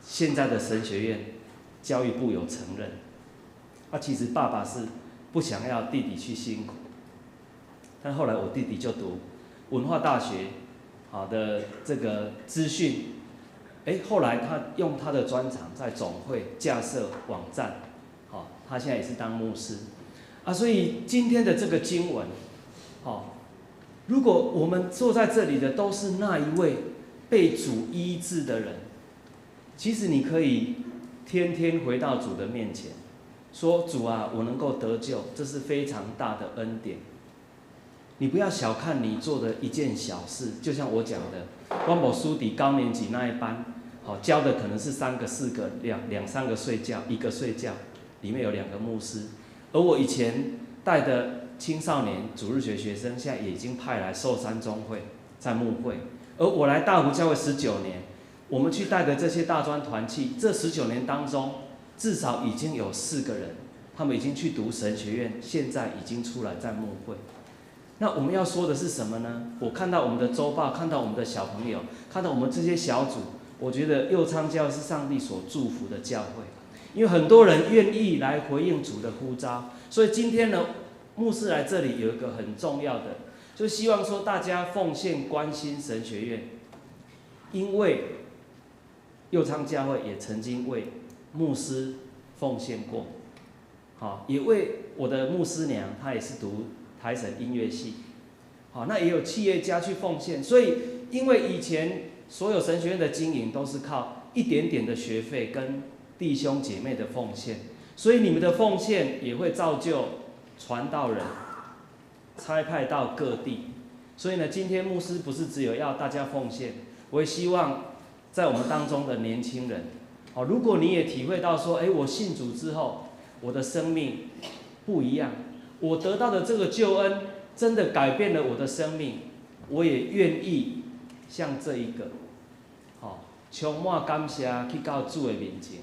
现在的神学院教育部有承认。其实爸爸是不想要弟弟去辛苦，但后来我弟弟就读文化大学的这个资讯，后来他用他的专长在总会架设网站，他现在也是当牧师。所以今天的这个经文，如果我们坐在这里的都是那一位被主医治的人，其实你可以天天回到主的面前，说主啊，我能够得救，这是非常大的恩典。你不要小看你做的一件小事，就像我讲的，我某书底高年级那一班，教的可能是3个、4个、2、3个睡觉，1个睡觉，里面有2个牧师。而我以前带的青少年主日学学生，现在也已经派来寿山中会，在牧会。而我来大湖教会19年，我们去带的这些大专团契，这19年当中，至少已经有4个人，他们已经去读神学院，现在已经出来在牧会。那我们要说的是什么呢？我看到我们的周报，看到我们的小朋友，看到我们这些小组，我觉得右昌教会是上帝所祝福的教会，因为很多人愿意来回应主的呼召。所以今天呢，牧师来这里有一个很重要的，就希望说大家奉献关心神学院，因为右昌教会也曾经为牧师奉献过，也为我的牧师娘，她也是读台神音乐系，那也有企业家去奉献。所以因为以前所有神学院的经营都是靠一点点的学费跟弟兄姐妹的奉献，所以你们的奉献也会造就传道人差派到各地。所以呢，今天牧师不是只有要大家奉献，我也希望在我们当中的年轻人，如果你也体会到说，我信主之后，我的生命不一样，我得到的这个救恩真的改变了我的生命，我也愿意像这一个，充满感谢去到主的面前。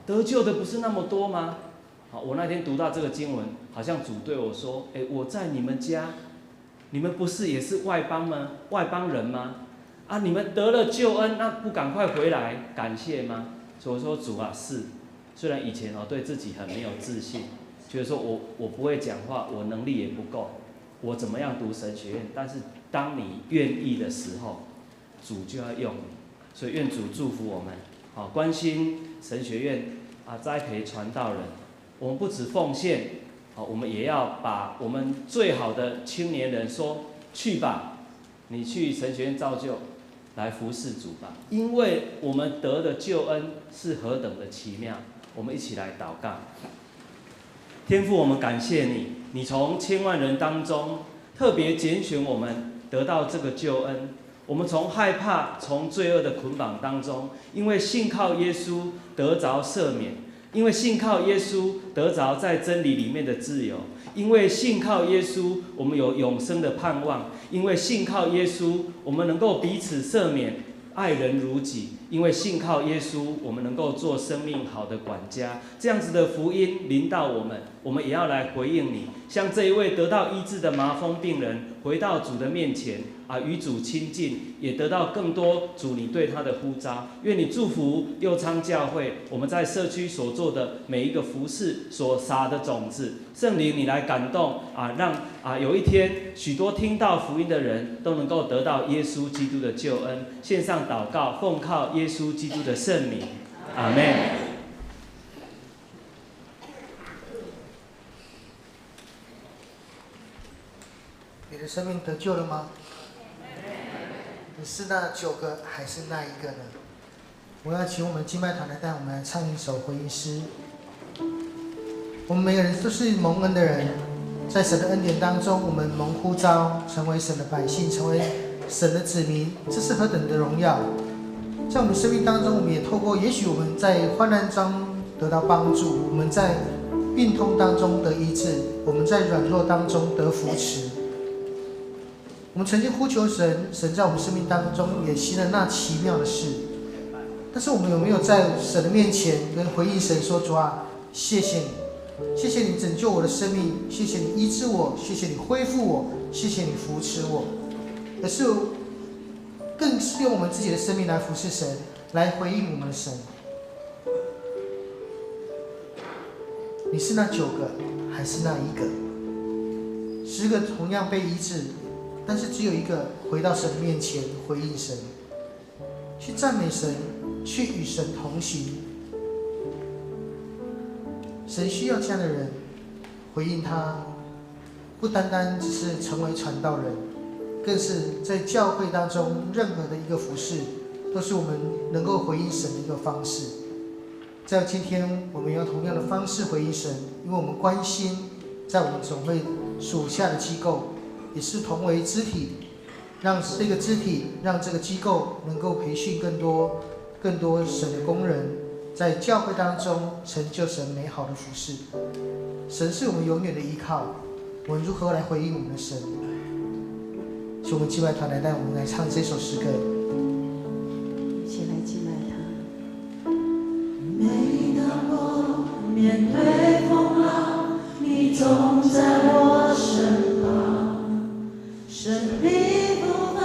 得救的不是那么多吗？我那天读到这个经文，好像主对我说，我在你们家，你们不是也是外邦吗？外邦人吗？你们得了救恩，那不赶快回来感谢吗？所以我说主啊，是。虽然以前对自己很没有自信，觉得说我不会讲话，我能力也不够，我怎么样读神学院？但是当你愿意的时候，主就要用你。所以愿主祝福我们，关心神学院栽培传道人。我们不只奉献，我们也要把我们最好的青年人说去吧，你去神学院造就，来服侍主吧。因为我们得的救恩是何等的奇妙。我们一起来祷告。天父，我们感谢你，你从千万人当中特别拣选我们得到这个救恩。我们从害怕、从罪恶的捆绑当中，因为信靠耶稣得着赦免，因为信靠耶稣得着在真理里面的自由，因为信靠耶稣我们有永生的盼望，因为信靠耶稣我们能够彼此赦免，爱人如己，因为信靠耶稣我们能够做生命好的管家。这样子的福音临到我们，我们也要来回应你。像这一位得到医治的麻风病人，回到主的面前与主亲近，也得到更多主你对他的呼召。愿你祝福佑昌教会，我们在社区所做的每一个服事所撒的种子，圣灵你来感动让有一天许多听到福音的人都能够得到耶稣基督的救恩。献上祷告，奉靠耶稣基督的圣名，阿们。你的生命得救了吗？你是那9个还是那一个呢？我要请我们敬拜团来带我们来唱一首回应诗。我们每个人都是蒙恩的人，在神的恩典当中，我们蒙呼召成为神的百姓，成为神的子民，这是何等的荣耀！在我们生命当中，我们也透过，也许我们在患难中得到帮助，我们在病痛当中得医治，我们在软弱当中得扶持。我们曾经呼求神，神在我们生命当中也行了那奇妙的事。但是我们有没有在神的面前跟回应神说：主啊，谢谢你，谢谢你拯救我的生命，谢谢你医治我，谢谢你恢复我，谢谢你扶持我。可是更是用我们自己的生命来服侍神，来回应我们的神。你是那9个还是那一个？10个同样被医治，但是只有一个回到神的面前回应神，去赞美神，去与神同行。神需要这样的人回应他，不单单只是成为传道人，更是在教会当中任何的一个服事，都是我们能够回应神的一个方式。在今天我们要同样的方式回应神，因为我们关心在我们总会属下的机构也是同为肢体，让这个肢体，让这个机构能够培训更多神的工人，在教会当中成就神美好的服事。神是我们永远的依靠，我们如何来回应我们的神？请我们敬拜团来带我们来唱这首诗歌。一起来敬拜他。每当我面对风浪，你总在我身旁，生命部分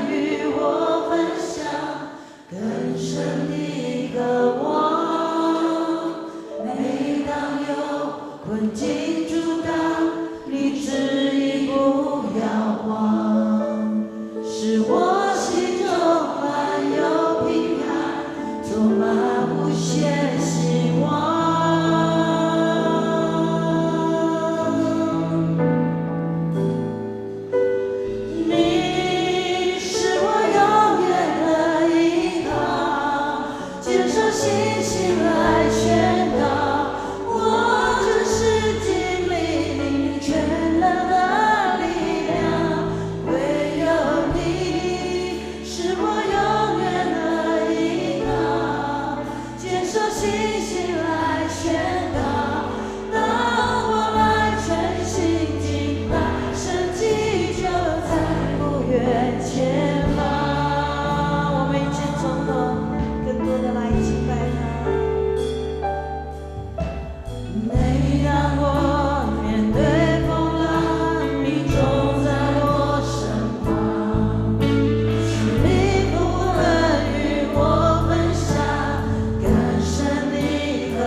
与我分享，更深的渴望。每当有困境阻挡，你指引不要忘，使我心中满有平安，充满无限希望。你是我永远的依靠，坚守信心来宣告，我只是经历你全能的力量，唯有你是我永远的依靠，坚守信心来宣告，当我来全心敬拜，神迹就在不远前方。我们一起从头更多的来敬拜他。每当我面对风浪，你总在我身旁，生命不分与我分享，更深的渴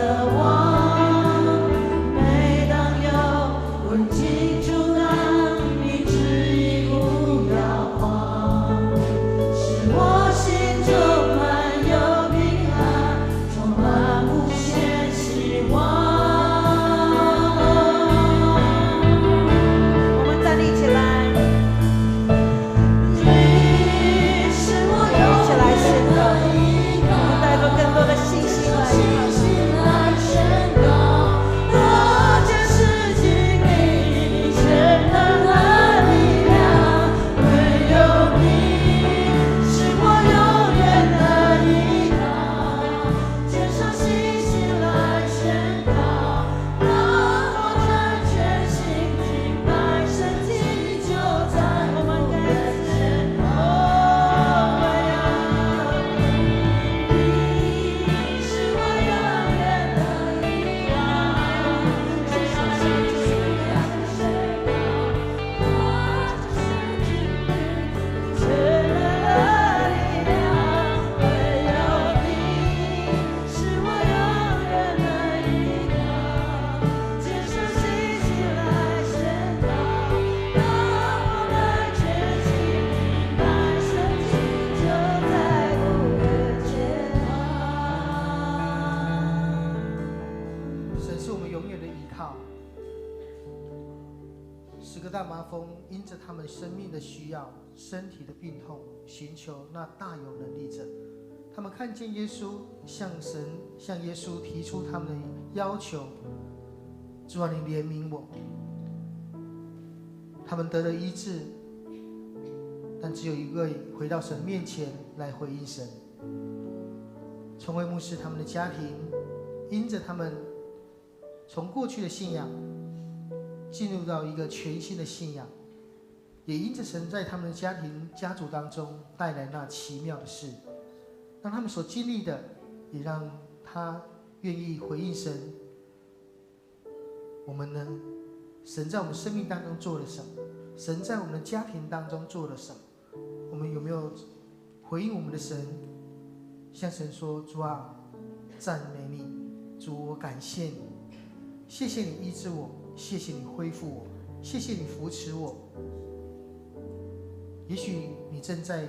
靠。10个大麻风因着他们生命的需要、身体的病痛，寻求那大有能力者。他们看见耶稣，向耶稣提出他们的要求：主啊，你怜悯我。他们得了医治，但只有一位回到神面前来回应神。崇慧牧师他们的家庭，因着他们从过去的信仰进入到一个全新的信仰，也因着神在他们的家族当中带来那奇妙的事，让他们所经历的，也让他愿意回应神。我们呢？神在我们生命当中做了什么？神在我们的家庭当中做了什么？我们有没有回应我们的神？向神说：主啊，赞美你，主，我感谢你，谢谢你医治我，谢谢你恢复我，谢谢你扶持我。也许你正在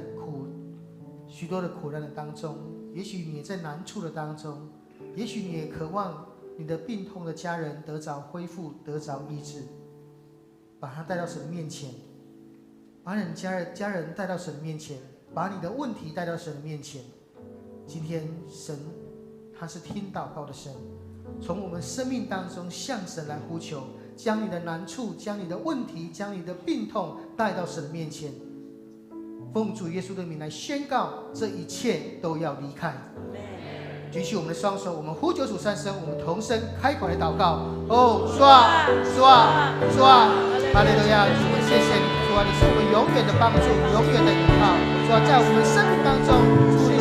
许多的苦难的当中，也许你也在难处的当中，也许你也渴望你的病痛的家人得着恢复，得着医治，把他带到神面前，把你的家人带到神面前，把你的问题带到神的面前。今天神他是听祷告的神，从我们生命当中向神来呼求，将你的难处、将你的问题、将你的病痛带到神的面前，奉主耶稣的名来宣告，这一切都要离开。举起我们的双手，我们呼救主3声，我们同声开口来祷告。哦，主啊，主啊，主啊，哈利路亚！主，我谢谢你，主啊，你是我们永远的帮助，永远的依靠。主啊，在我们生命当中，主，你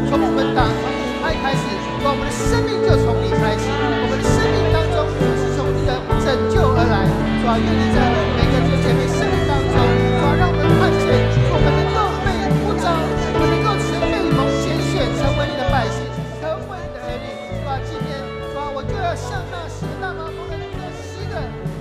从我们开始，主啊，我们的生命就从你开始，我们的生命当中就是从你的拯救而来。主啊，愿你在每个弟兄姐妹生命当中，主啊，让我们看见，我们能够被呼召，我们能够被蒙拣选，成为你的百姓。今天，主啊，我就要像那10个大麻风的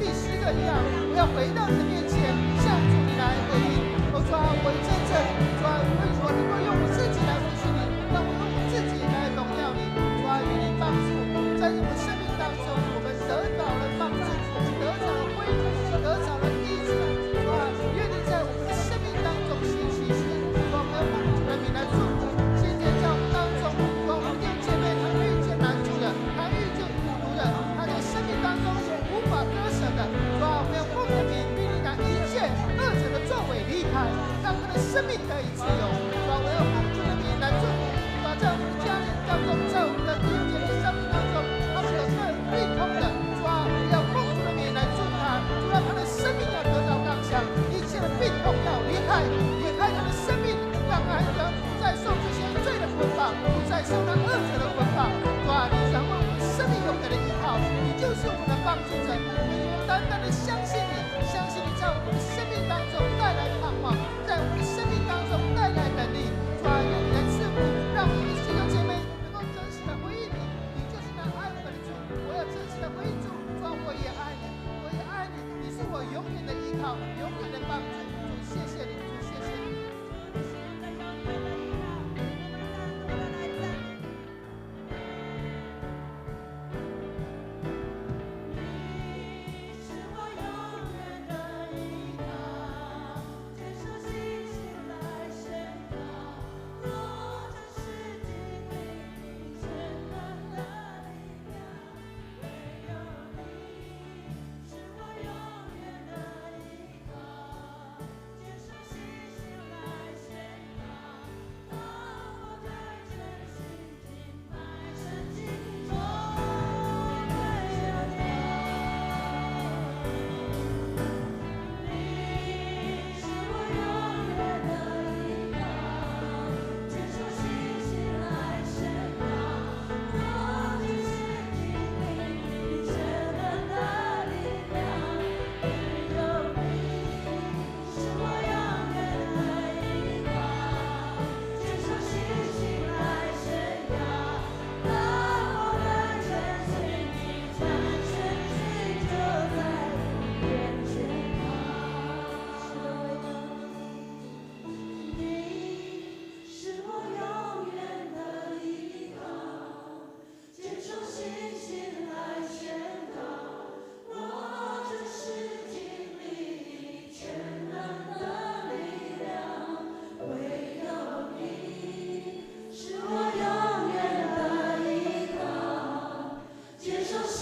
第10个一样，我要回到你的面前，向主你来回应。主啊，我在这里，主啊，我能够用我自己来服侍你，让我用我自己来荣耀你。主啊，愿你帮助在我们生命当中，我们得到了帮助，得到了恢复，得到了医治。主啊，愿你在我们的生命当中行奇事。主啊，我要奉主的名来祝福。今天在我们当中，主啊，我们弟兄姐妹他遇见难处的，他遇见苦毒的，他在生命当中是无法割舍的。主啊，我们要奉主的名，命令他一切恶者的作为离开，让他的生命得以自由。主啊，我要奉主的名来祝福。主啊，在我们的家人当中，在我们的弟兄姐妹生命当中，他们有病痛的，主啊，我要奉主的名来祝福他，主让他的生命要得到刚强，一切的病痛要离开他的生命，让他不再受这些罪的捆绑，不再受那恶者的捆绑。主啊，你成为我们生命永远的依靠，你就是我们的帮助者。我们单单的相信你，相信你在我们的生命当中带来盼望，在我们的生命当中带来能力。主啊，愿你来赐福，让我们的弟兄姐妹能够真实的回应你，你就是那爱我们的主。我要真实的回应主，主啊，我也爱你，我也爱你，你是我永远的依靠，永远的帮助。主，谢谢你，主，谢谢你。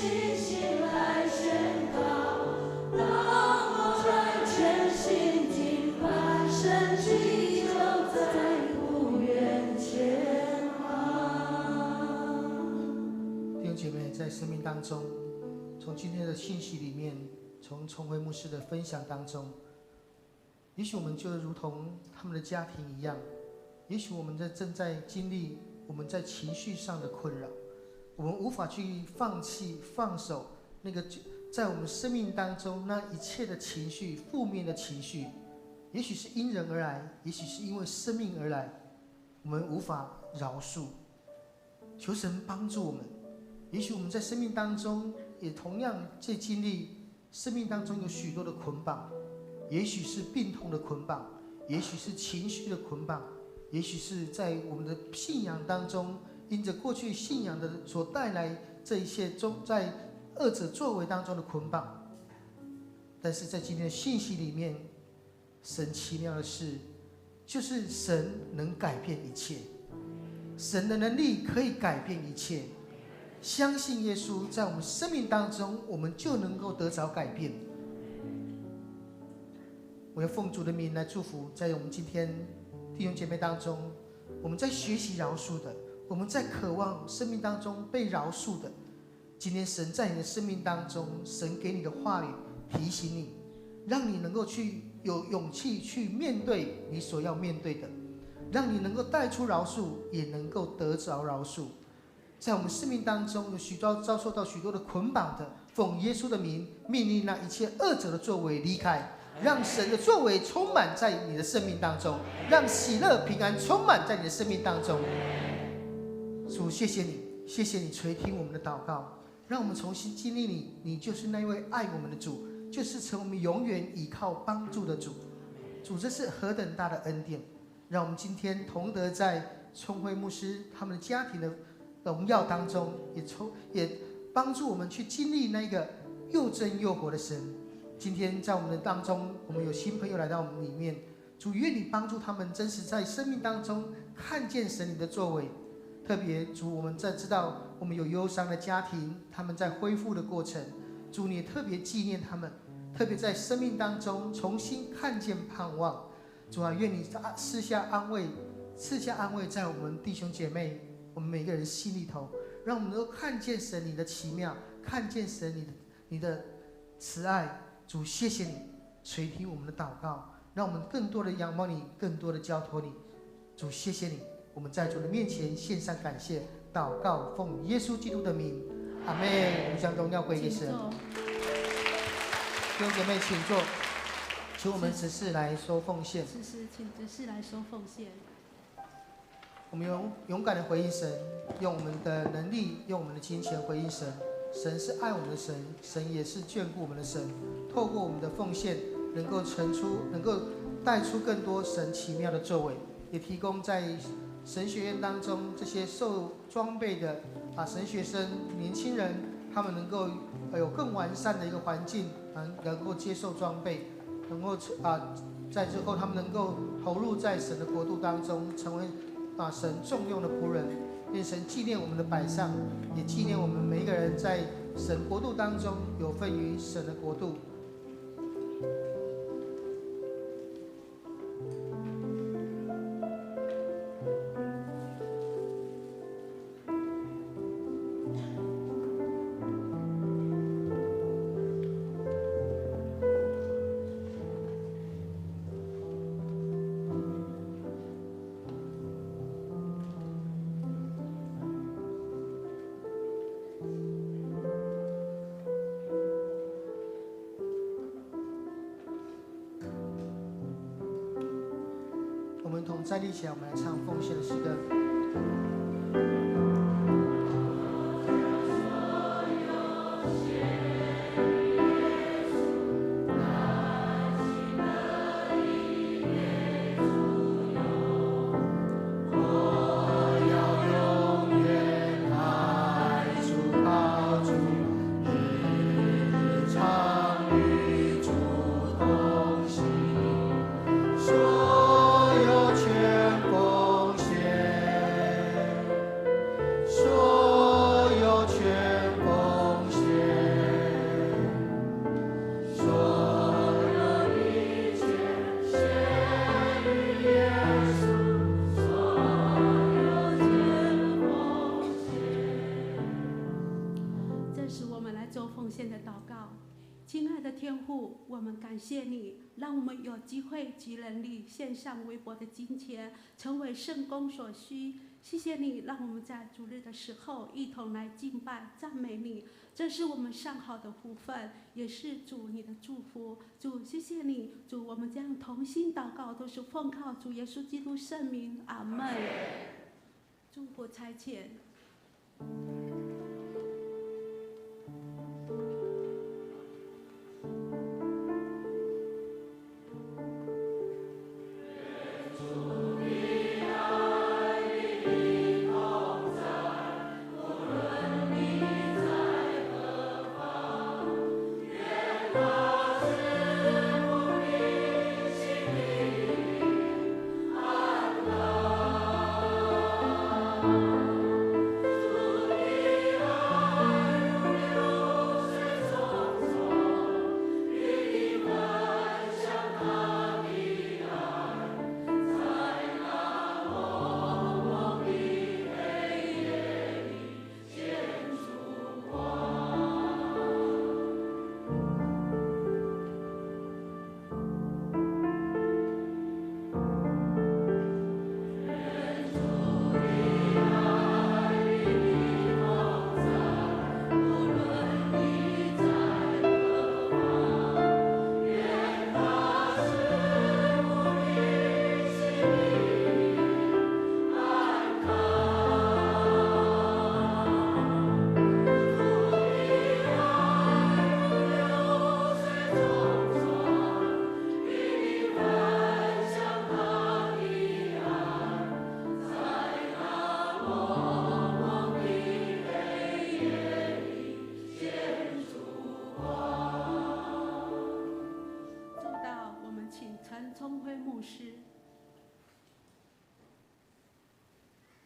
信心来宣告，让我来全心敬拜，神迹就在我眼前弟兄姐妹，在生命当中，从今天的信息里面，从崇辉牧师的分享当中，也许我们就如同他们的家庭一样，也许我们正在经历我们在情绪上的困扰，我们无法去放弃放手那个在我们生命当中那一切的情绪，负面的情绪，也许是因人而来，也许是因为生命而来，我们无法饶恕。求神帮助我们。也许我们在生命当中也同样在经历生命当中有许多的捆绑，也许是病痛的捆绑，也许是情绪的捆绑，也许是在我们的信仰当中，因着过去信仰的所带来这一切中，在恶者作为当中的捆绑。但是在今天的信息里面，神奇妙的是，就是神能改变一切，神的能力可以改变一切。相信耶稣，在我们生命当中，我们就能够得着改变。我要奉主的名来祝福，在我们今天弟兄姐妹当中，我们在学习饶恕的，我们在渴望生命当中被饶恕的。今天神在你的生命当中，神给你的话语提醒你，让你能够去有勇气去面对你所要面对的，让你能够带出饶恕，也能够得着饶恕。在我们生命当中有许多遭受到许多的捆绑的，奉耶稣的名命令那一切恶者的作为离开，让神的作为充满在你的生命当中，让喜乐平安充满在你的生命当中。主，谢谢你，谢谢你垂听我们的祷告，让我们重新经历你，你就是那位爱我们的主，就是成我们永远依靠帮助的主。主，这是何等大的恩典，让我们今天同得在聪慧牧师他们的家庭的荣耀当中，也帮助我们去经历那个又真又活的神。今天在我们的当中，我们有新朋友来到我们里面，主，愿你帮助他们真实在生命当中看见神你的作为。特别主，我们在知道我们有忧伤的家庭，他们在恢复的过程，主，你也特别纪念他们，特别在生命当中重新看见盼望。主啊，愿你赐下安慰在我们弟兄姐妹我们每个人心里头，让我们能够看见神你的奇妙，看见神你的慈爱。主，谢谢你垂听我们的祷告，让我们更多的仰望你，更多的交托你。主，谢谢你，我们在主的面前献上感谢祷告，奉耶稣基督的名，阿们。我们将荣耀归给神。弟兄姐妹请坐，请我们执事来收奉献。执事，请执事来收奉献。我们勇敢的回应神，用我们的能力，用我们的金钱回应神。神是爱我们的神，神也是眷顾我们的神。透过我们的奉献，能够带出更多神奇妙的作为，也提供在神学院当中这些受装备的神学生、年轻人，他们能够有更完善的一个环境，能够接受装备，能够在之后他们能够投入在神的国度当中，成为神重用的仆人。愿神纪念我们的摆上，也纪念我们每一个人在神国度当中有份于神的国度。我们同站立起来，我们来唱奉献的诗歌。奉献的祷告。亲爱的天父，我们感谢你，让我们有机会及能力献上微薄的金钱，成为圣工所需。谢谢你，让我们在主日的时候一同来敬拜赞美你，这是我们上好的福分，也是主你的祝福。主，谢谢你，主，我们这样同心祷告，都是奉靠主耶稣基督圣名，阿门。祝福差遣。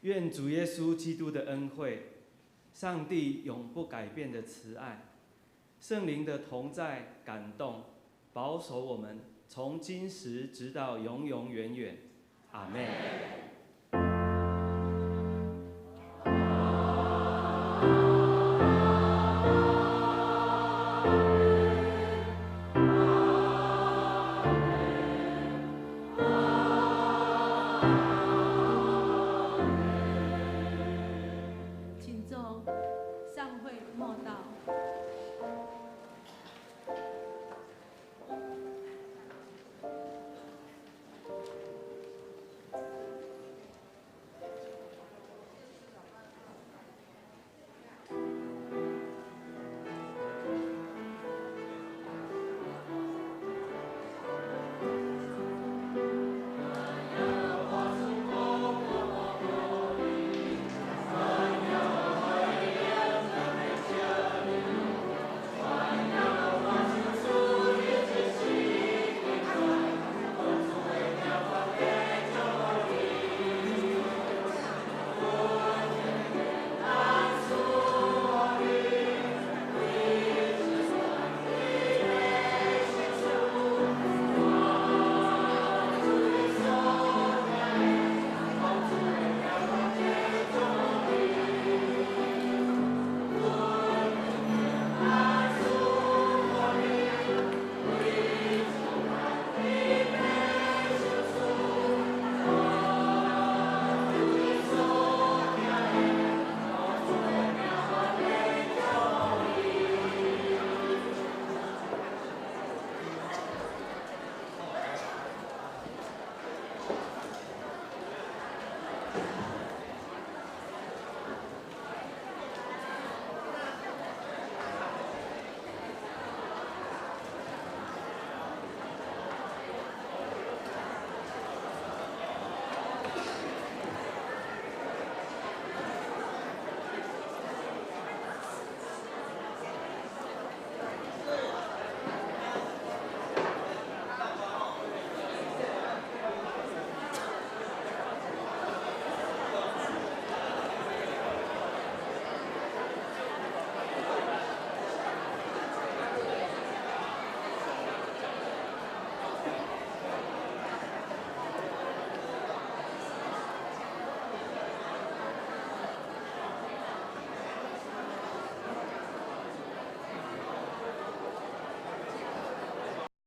愿主耶稣基督的恩惠、上帝永不改变的慈爱、圣灵的同在感动，保守我们从今时直到永永远远。阿们。请众上会默祷。